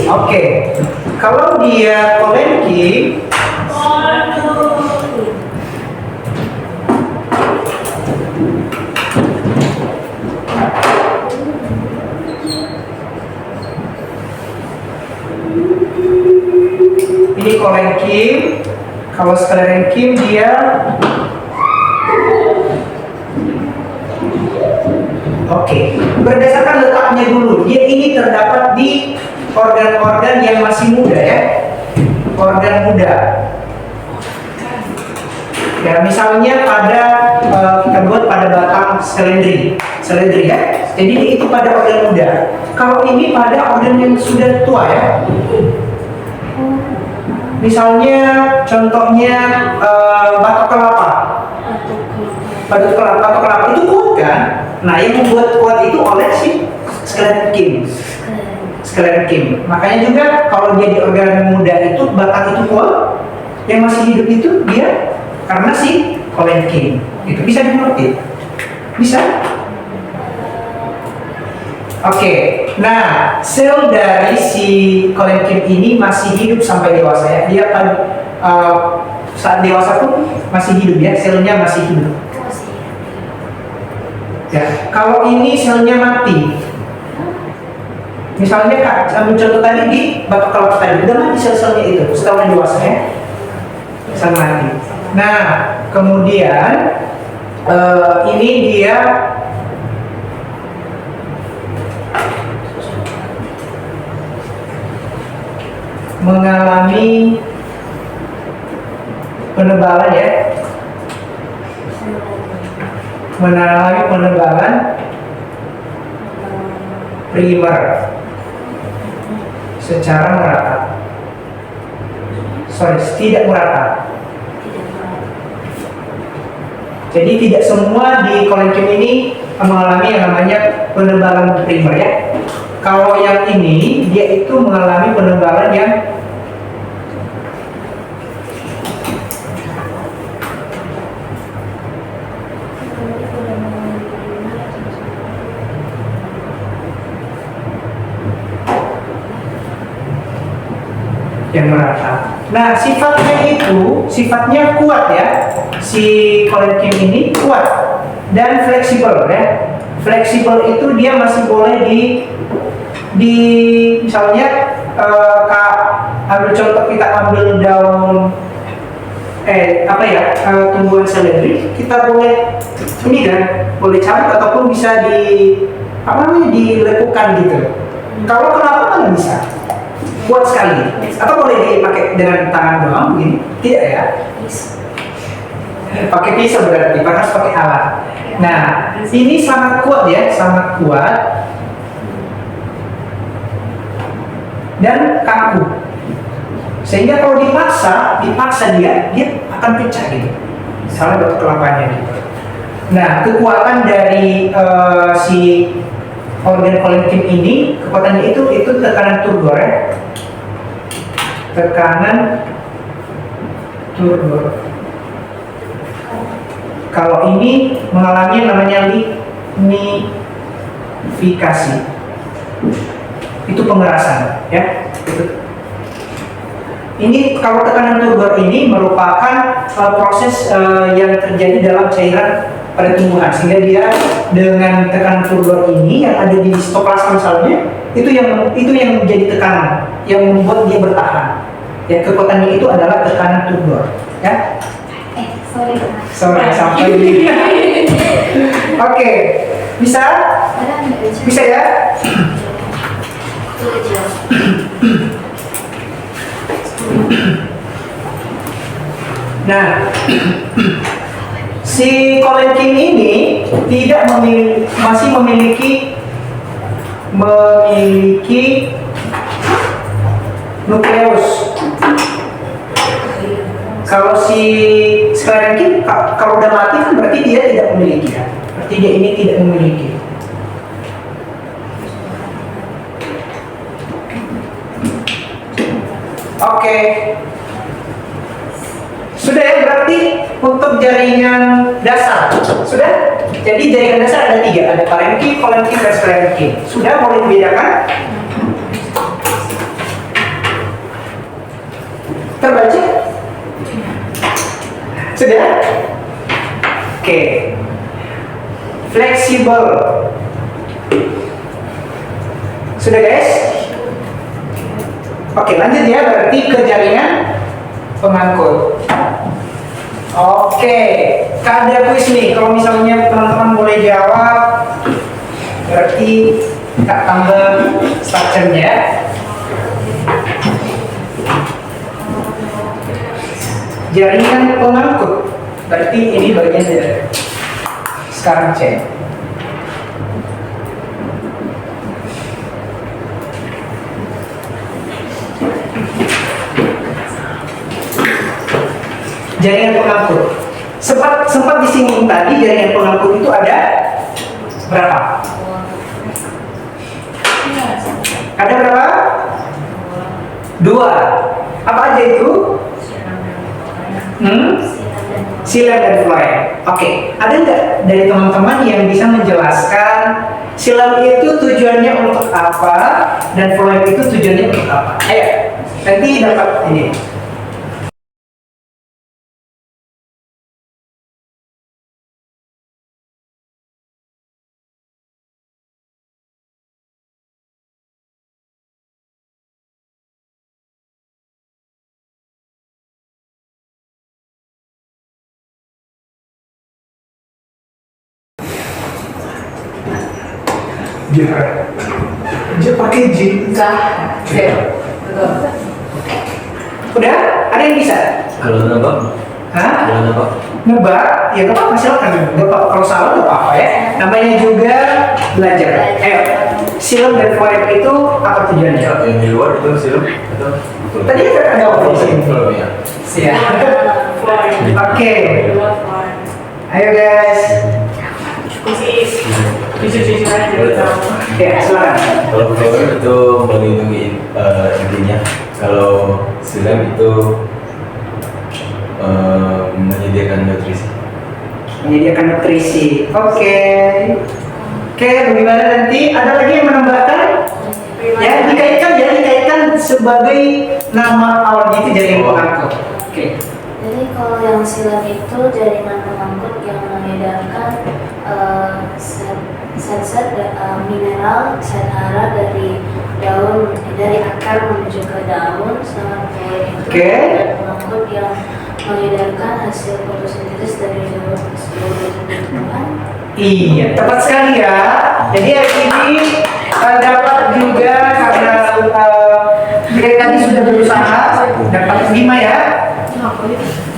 Oke, kalau dia parenkim ini kolenkim, kalau sklerenkim dia berdasarkan letaknya dulu. Dia ini terdapat di organ-organ yang masih muda ya, organ muda. Ya, misalnya pada kita buat pada batang selendri ya. Jadi itu pada organ muda. Kalau ini pada organ yang sudah tua ya. Misalnya contohnya batok kelapa. Batok kelapa itu kuat kan? Nah, yang membuat kuat itu oleh si sklerenkim. Makanya juga kalau dia di organ muda itu batang itu kuat, yang masih hidup itu dia karena si kolenkim. Itu bisa dimengerti? Bisa? Oke, nah sel dari si kolenkim ini masih hidup sampai dewasa ya. Dia saat dewasa pun masih hidup ya, selnya masih hidup. Ya, kalau ini selnya mati, misalnya ambil contoh tadi di batok kelapa tadi, udah mati sel-selnya itu setelah dewasa ya, sel mati. Nah, kemudian ini dia mengalami penebalan ya, mengalami penebalan primer secara merata. Tidak merata. Jadi tidak semua di kolenkim ini mengalami yang namanya penebalan primer ya. Kalau yang ini dia itu mengalami penebalan yang merata. Nah, sifatnya kuat ya. Si kolenkim ini kuat dan fleksibel ya. Fleksibel itu dia masih boleh di misalnya Kak ambil contoh, kita ambil daun tumbuhan seledri, kita boleh ini kan, boleh cabut ataupun bisa dilekukan gitu. Kalau kenapa kan bisa buat sekali, atau boleh dipakai dengan tangan doang begini, tidak ya? Pakai pisau berarti, harus pakai alat. Nah, ini sangat kuat ya, sangat kuat dan kaku. Sehingga kalau dipaksa dia akan pecah gitu. Misalnya batu kelapanya gitu. Nah, kekuatan dari si organ kolenkin ini, kekuatannya itu tekanan turgor ya. Tekanan turgor. Kalau ini mengalami namanya lignifikasi. Itu pengerasan ya. Ini kalau tekanan turgor ini merupakan proses yang terjadi dalam cairan pada tumbuhan, sehingga dia dengan tekanan turgor ini yang ada di sitoplasma misalnya, itu yang menjadi tekanan yang membuat dia bertahan. Ya, kekuatannya itu adalah tekanan turgor ya. Sorry sampai di. Oke, bisa ya. Nah, si kolenkin ini masih memiliki nukleus. Kalau si sklerenkin kalau udah mati kan berarti dia tidak memiliki ya. Berarti dia ini tidak memiliki. Oke. Sudah ya, berarti untuk jaringan dasar sudah. Jadi jaringan dasar ada 3, ada parenkin, kolenkin, dan sklerenkin. Sudah, boleh dibedakan? Terbaca? Sudah? Oke. Fleksibel. Sudah guys? Oke, lanjut ya, berarti ke jaringan pengangkut. Oke, ada kuis nih. Kalau misalnya teman-teman boleh jawab, berarti kita tambah structure-nya. Jaringan pengangkut, berarti ini bagian dari. Sekarang cek. Jaringan pengangkut. Sempat disinggung tadi, jaringan pengangkut itu ada berapa? Ada berapa? 2. Apa aja itu? Silam dan floem. Oke, ada nggak dari teman-teman yang bisa menjelaskan silam itu tujuannya untuk apa dan floem itu tujuannya untuk apa? Ayo, nanti dapat ini. Dia pakai jin. Udah? Ada yang bisa?
Kalau nebak?
Hah?
Kalau nebak?
Nebak? Ya gak apa-apa, silakan. Gak apa-apa, kalau salah gak apa-apa ya. Namanya juga belajar. Ayo, silam dan floem itu apa tujuannya?
Yang di luar itu silam atau?
Tadi ada apa di sini?
Floem ya.
Siap. Oke. Ayo guys.
Cuci aja gitu.
Ya, silakan.
Kalau floem itu melindungi intinya. Kalau silam itu menyediakan nutrisi.
Menyediakan nutrisi. Oke, bagaimana nanti? Ada lagi yang menambahkan? Ya, dikaitkan sebagai nama awalnya itu jaringan pengangkut. Oke.
Jadi kalau yang silam itu jaringan pengangkut yang mengedarkan zat-zat mineral zat hara dari daun, dari akar akar menuju ke daun, sampai itu
Oke.
dan pengangkut yang mengedarkan hasil fotosintesis dari daun seluruh tumbuhan.
Iya, tepat sekali ya. Jadi hari ini dapat juga karena Greg tadi sudah berusaha dapat 5 ya.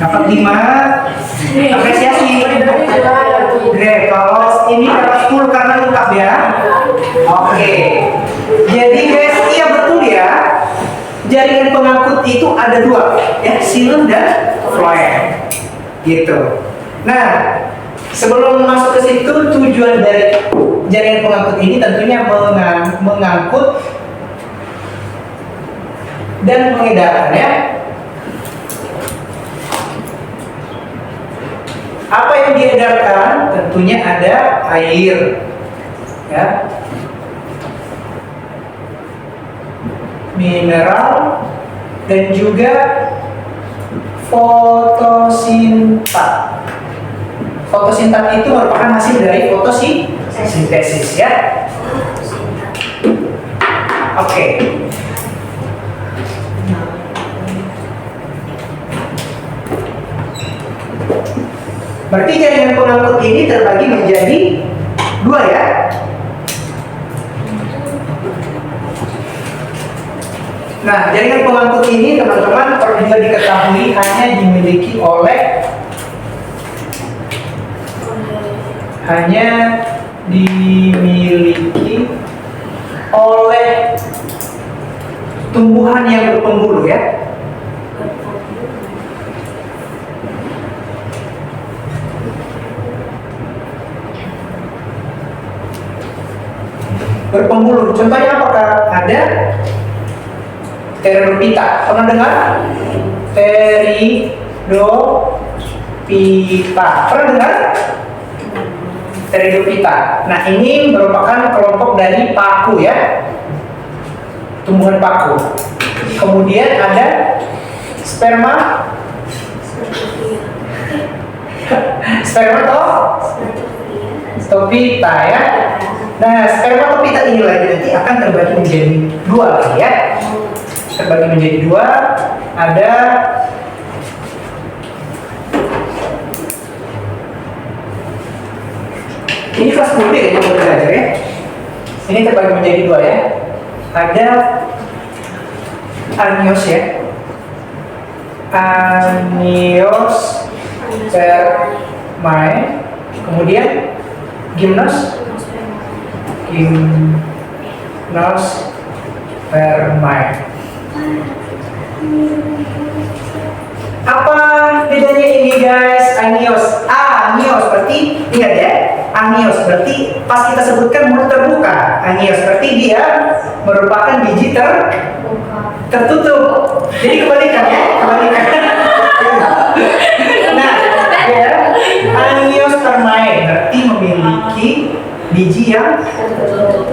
Dapat 5. Apresiasi. Greg, kalau ini dapat 10 karena lengkap ya. Oke. Jadi guys, iya betul ya. Jaringan pengangkut itu ada 2, ya, silem dan floem. Gitu. Nah, sebelum masuk ke situ, tujuan dari jaringan pengangkut ini tentunya mengangkut dan mengedarkan ya. Apa yang diedarkan? Tentunya ada air, ya, mineral, dan juga fotosintat. Fotosintat itu merupakan hasil dari fotosintesis ya. Oke. Berarti jaringan pengangkut ini terbagi menjadi 2 ya. Nah, jaringan pengangkut ini teman-teman perlu juga diketahui hanya dimiliki oleh tumbuhan yang berpembuluh ya. Berpembuluh. Contohnya apakah ada Pteridophyta? Pernah dengar? Pteridophyta. Pernah dengar? Pteridophyta. Nah, ini merupakan kelompok dari paku ya. Tumbuhan paku. Kemudian ada sperma. Spermatophyta ya. Nah, spermatophyta ini lagi nanti akan terbagi menjadi 2 lagi ya. Terbagi menjadi 2. Ada ini kelas 10 ya, kita belajar ya. Ini terbagi menjadi 2 ya. Ada Anios ya. Aniospermae. Kemudian Gymnospermae. Apa bedanya ini guys? Anios. Anios berarti ingat ya. Anios berarti pas kita sebutkan mulut terbuka. Anios berarti dia merupakan biji tertutup. Jadi kebalikan ya, kebalikan. Nah, ya, Aniospermae berarti memiliki biji yang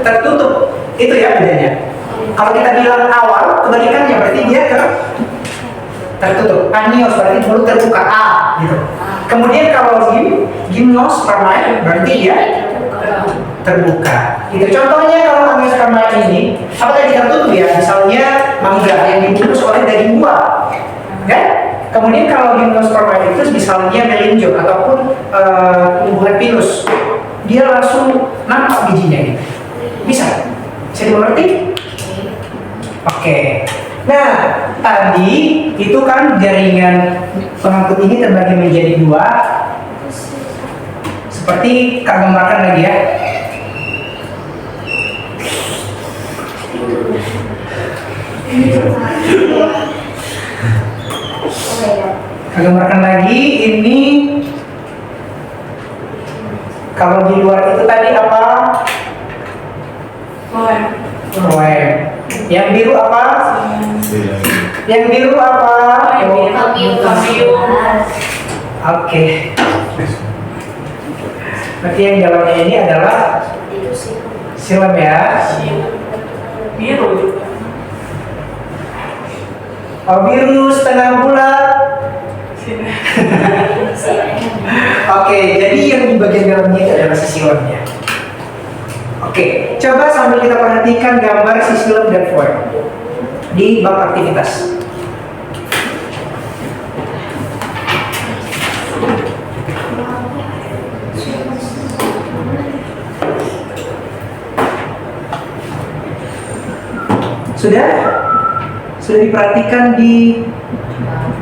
tertutup. Itu ya bedanya. Kalau kita bilang awal, kebalikannya berarti dia tertutup. Anios berarti mulut terbuka, gitu. Kemudian kalau Gymnospermae berarti dia terbuka. Itu contohnya kalau Aniospermae ini, apakah dia tertutup ya? Misalnya mangga yang dibungkus oleh daging buah, kan? Kemudian kalau Gymnospermae itu misalnya melinjo ataupun tumbuhan pinus, dia langsung nampak bijinya gitu. Bisa dimengerti? Oke. Nah, tadi itu kan jaringan pengangkut ini terbagi menjadi 2. Seperti Kak gambarkan lagi ya. Kak gambarkan lagi, ini kalau di luar itu tadi apa? Floem. Yang biru apa? Yang biru apa? Oke. Berarti yang dalamnya ini adalah silem ya.
Biru juga.
Oh, biru setengah bulat. Oke, jadi yang di bagian dalamnya itu adalah sisilumnya. Oke, coba sambil kita perhatikan gambar sisilum dan floem. di bab aktivitas. Sudah? Sudah diperhatikan di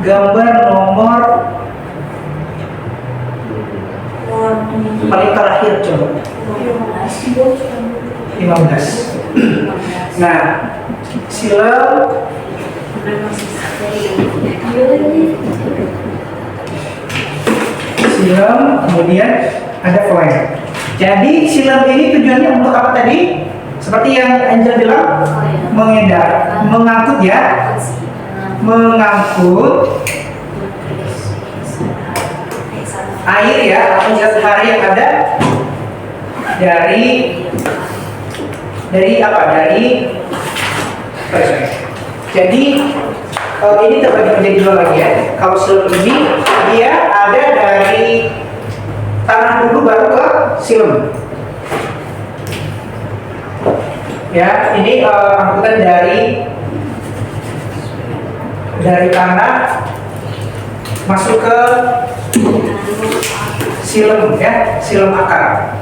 gambar nomor paling terakhir coba 15. Nah, silam kemudian ada flank. Jadi silam ini tujuannya untuk apa tadi? Seperti yang Angel bilang, mengedar, mengangkut ya, mengangkut air ya, atau zat hara yang ada dari apa? Jadi ini terbagi menjadi dua lagi ya. Kalau silem ini dia ada dari tanah dulu baru ke silem. Ya, ini angkutan dari tanah masuk ke silem ya, silem akar.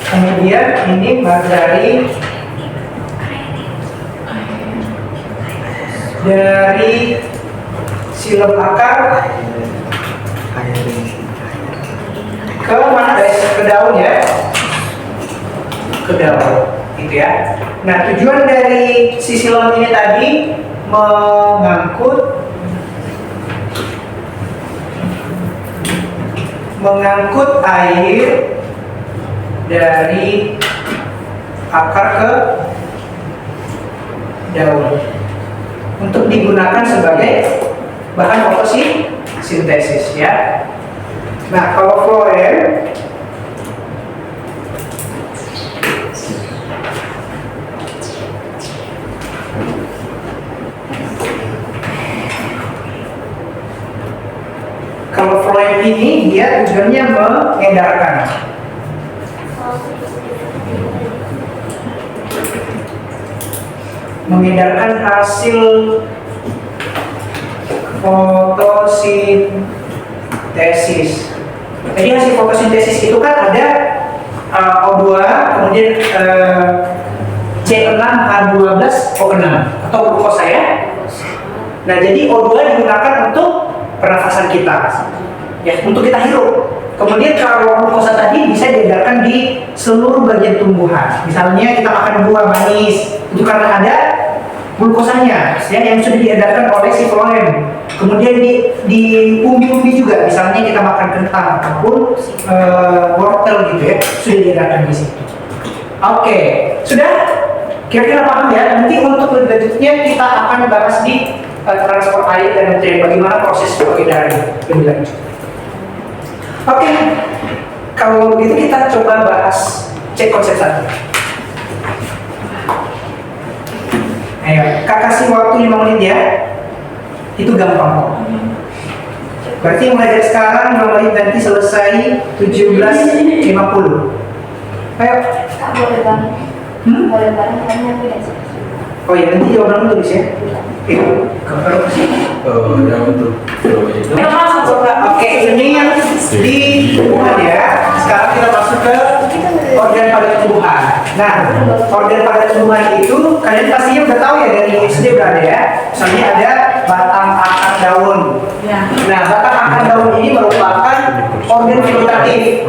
Kemudian ini dari silem akar ke mana guys? Ke daun ya, ke daun gitu ya. Nah, tujuan dari si silem ini tadi mengangkut air dari akar ke daun untuk digunakan sebagai bahan fotosintesis ya. Nah, kalau floem ini dia tujuannya mengedarkan hasil fotosintesis. Jadi hasil fotosintesis itu kan ada O2, kemudian C6H12O6 atau glukosa ya. Nah, jadi O2 digunakan untuk pernafasan kita, ya, untuk kita hirup. Kemudian kalau glukosa tadi bisa diedarkan di seluruh bagian tumbuhan. Misalnya kita makan buah manis, itu karena ada glukosanya, ya, yang sudah diedarkan oleh si floem. Kemudian di umbi-umbi juga, misalnya kita makan kentang ataupun wortel gitu ya, sudah diedarkan di situ. Oke, sudah? Kira-kira paham ya? Nanti untuk lebih lanjutnya kita akan bahas di transport air dan nutrien, bagaimana proses peredaran lebih lanjut. Oke, kalau begitu kita coba bahas cek konsep satu. Ayo, Kak kasih waktu 5 menit ya. Itu gampang kok. Berarti mulai dari sekarang 5 menit, nanti selesai 17.50. Ayo.
Kak, boleh banget. Boleh banget, karena aku udah selesai.
Oh iya, nanti jawaban tulis ya. Gambar sih.
Yang untuk itu.
Oke, ini yang di tumbuhan ya. Sekarang kita masuk ke organ pada tumbuhan. Nah, organ pada tumbuhan itu kalian pastinya udah tahu ya, dari SD berada ya. Misalnya ada batang, akar, daun. Nah, batang, akar, daun ini merupakan organ vegetatif.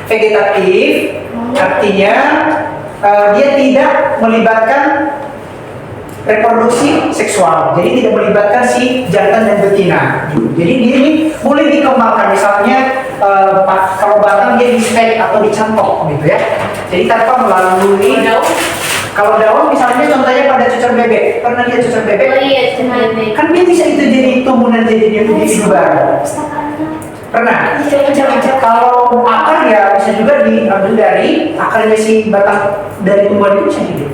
Vegetatif artinya dia tidak melibatkan reproduksi seksual, jadi tidak melibatkan si jantan dan betina. Jadi dia ini boleh dikembangkan, misalnya kalau batang dia di stek atau dicangkok gitu ya. Jadi tanpa melalui. Kalau daun misalnya contohnya pada cucur bebek, pernah lihat cucur bebek?
Oh iya, cuma bebek.
Kan dia bisa itu jadi tumbuhan, jadi individu baru. Pernah? Kalau akar ya bisa juga diambil dari akarnya si batang dari tumbuhan itu bisa gitu.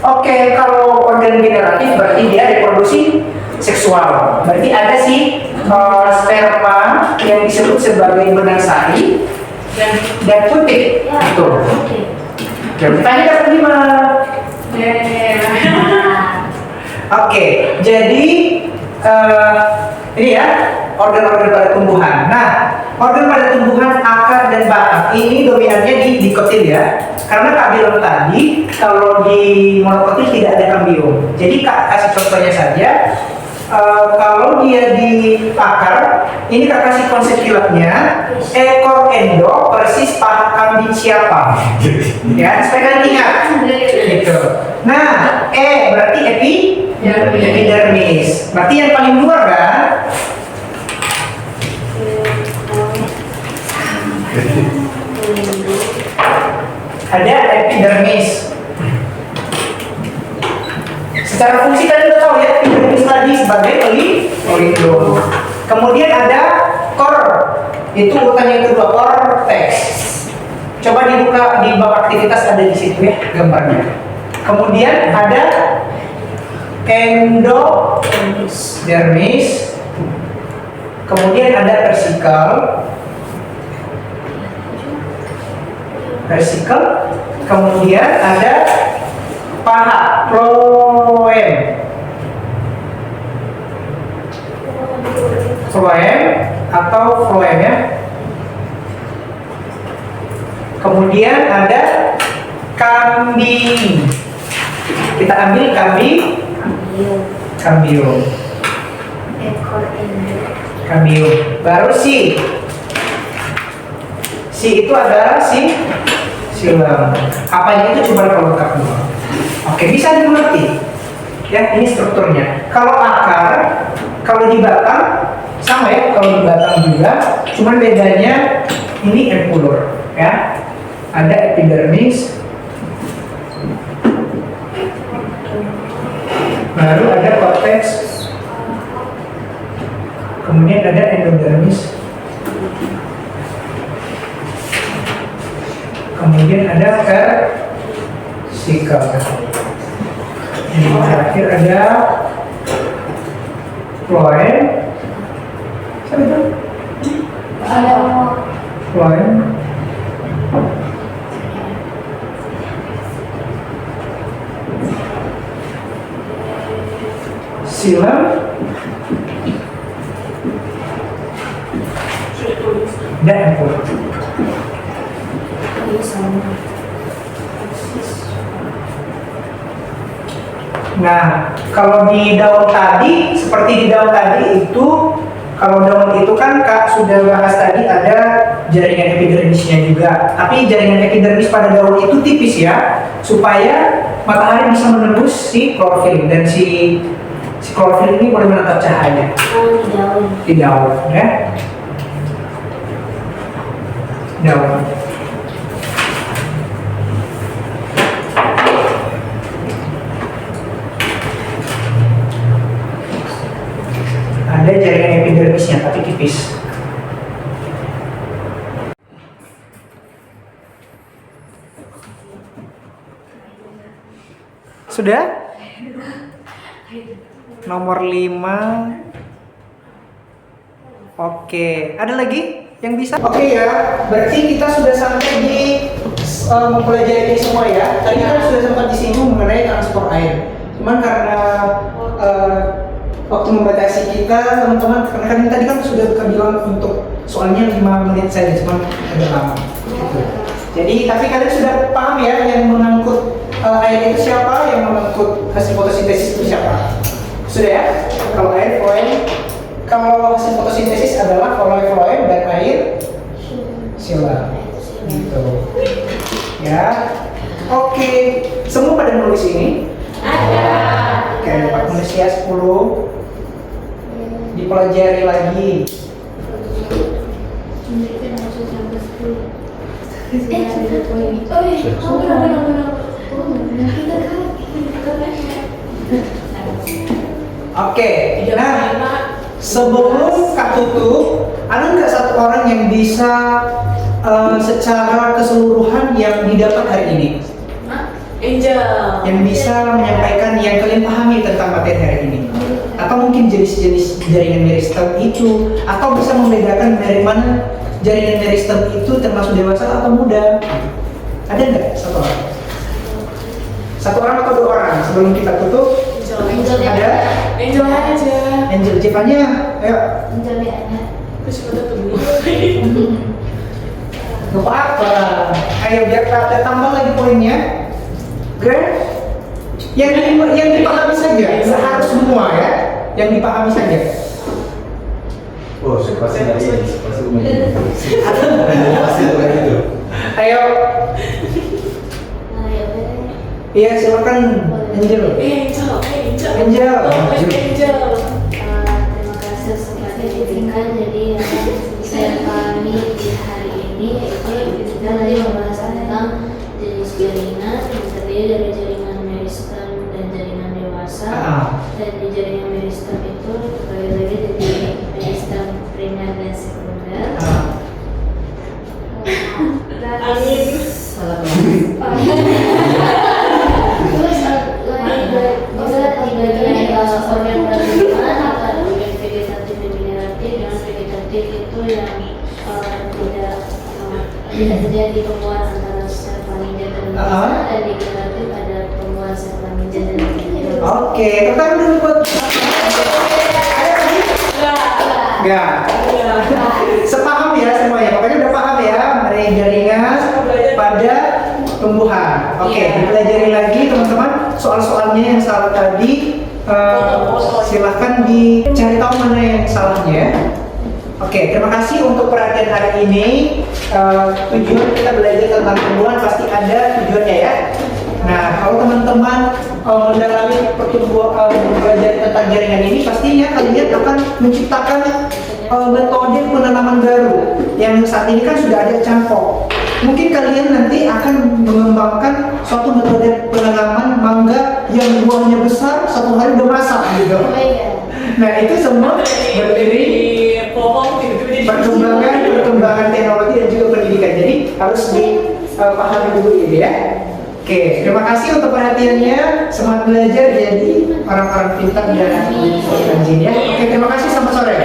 Oke, kalau organ generatif berarti dia reproduksi seksual. Berarti ada si sperma yang disebut sebagai benang sari dan putik.
Ya,
Itu.
oke.
Tanya dapat 5. Oke, jadi ini ya organ-organ pada tumbuhan. Nah, organ pada tumbuhan akar dan batang ini dominannya di dikotil ya. Karena Kak bilang tadi kalau di monokotil tidak ada kambium. Jadi Kak kasih contohnya saja. Kalau dia di akar, ini Kak kasih konsep kilatnya. Ekor endok persis paha kambing siapa? Ya, supaya kalian ingat. Gitu. Nah, berarti epidermis. Berarti yang paling luar kan? Ada epidermis. Secara fungsi kalian udah tahu ya, epidermis tadi sebagai pelindung. Kemudian ada core, itu urutan yang kedua, cortex. Coba dibuka di bab aktivitas, ada di situ ya gambarnya. Kemudian ada endodermis. Kemudian ada versicle. Kemudian ada paha, phloem atau phloem ya. Kemudian ada kambing. Kita ambil kambium.
Ekor endok.
Kambium. Baru si itu adalah silem. Apanya itu coba kalau lengkap dulu. Oke, bisa dimengerti. Ya, ini strukturnya. Kalau akar, kalau di batang sama ya, kalau di batang juga, cuman bedanya ini empulur ya. Ada epidermis. Baru ada cortex. Kemudian ada endodermis. Kemudian ada versicle. Yang terakhir ada phloem. Siapa itu? Phloem. Silem. Dan empulur. Nah, kalau di daun tadi, seperti di daun tadi itu, kalau daun itu kan Kak sudah bahas tadi ada jaringan epidermisnya juga. Tapi jaringan epidermis pada daun itu tipis ya, supaya matahari bisa menembus si klorofil dan si klorofil ini boleh menangkap cahaya. Di daun ya. Daun. Ada jaringan epidermisnya tapi tipis. Sudah? Nomor 5. Oke, ada lagi yang bisa? Oke ya, berarti kita sudah sampai di mempelajari ini semua ya. Tadi kan sudah sempat disinggung mengenai transport air. Cuman karena waktu membatasi kita, teman-teman, karena tadi kan sudah bilang untuk soalnya 5 menit saja, cuman agak lama. Gitu. Jadi, tapi kalian sudah paham ya yang mengangkut air itu siapa, yang mengangkut hasil fotosintesis itu siapa? Sudah ya? Kalau air, phloem, kalau hasil fotosintesis adalah phloem dan air silem. Gitu. Ya. Oke, semua pada nulis ini? Ada. Oke, Pak Manusia 10. Dipelajari lagi. Oke, nah sebelum Kak tutup, ada nggak satu orang yang bisa secara keseluruhan yang didapat hari ini?
Angel.
Yang bisa menyampaikan yang kalian pahami tentang materi hari ini? Atau mungkin jenis-jenis jaringan meristem itu, atau bisa membedakan dari mana jaringan meristem itu termasuk dewasa atau muda? Ada nggak satu orang? Satu orang atau dua orang? Sebelum kita tutup,
Angel.
ada
Angel aja.
Angel Jepanya, ayo.
Menjadi
Terus kita tunggu.
Gak apa-apa. Ayo biar kita tambah lagi poinnya. Oke? Yang dipahami saja, nggak harus semua ya. Yang dipahami saja.
Oh, pasti dari ini, pasti begini. Pasti begitu.
Ayo,
Nah, ya udah.
iya silakan Angel.
Angel.
Angel.
Angel.
Terima kasih sempat diberikan. Jadi saya pahami di hari ini itu kita tadi membahas tentang jenis jaringan yang terdiri dari jaringan meristem dan jaringan dewasa. Dan di jaringan meristem itu kembali lagi jadi meristem primer dan sekunder.
Amin.
Terus lagi di bagian organ penerbangan ada organ vegetatif dan generatif. Yang vegetatif itu yang tidak terjadi pembuahan antara sel kelaminnya dan betina, dan di generatif ada pembuahan sel kelaminnya dan betina.
Oke, tepuk dulu buat. Enggak. Sepaham ya semuanya. Pokoknya udah paham ya mengenai jaringan pada tumbuhan. Oke, dipelajari lagi teman-teman soal-soalnya yang salah tadi. Silahkan dicari tahu mana yang salahnya. Oke, terima kasih untuk perhatian hari ini. Tujuan kita belajar tentang tumbuhan pasti ada tujuannya ya. Nah, kalau teman-teman mendalami pertumbuhan belajar tentang jaringan ini, pastinya kalian akan menciptakan metode penanaman baru yang saat ini kan sudah ada cangkok. Mungkin kalian nanti akan mengembangkan suatu metode penanaman mangga yang buahnya besar, satu hari udah masak gitu. Nah, itu semua berdiri
Pohon tiba-tiba
perkembangan teknologi dan juga pendidikan. Jadi harus dipahami dulu ini ya. Oke, terima kasih untuk perhatiannya. Semangat belajar jadi orang-orang pintar dan rajin ya. Oke, terima kasih, selamat sore.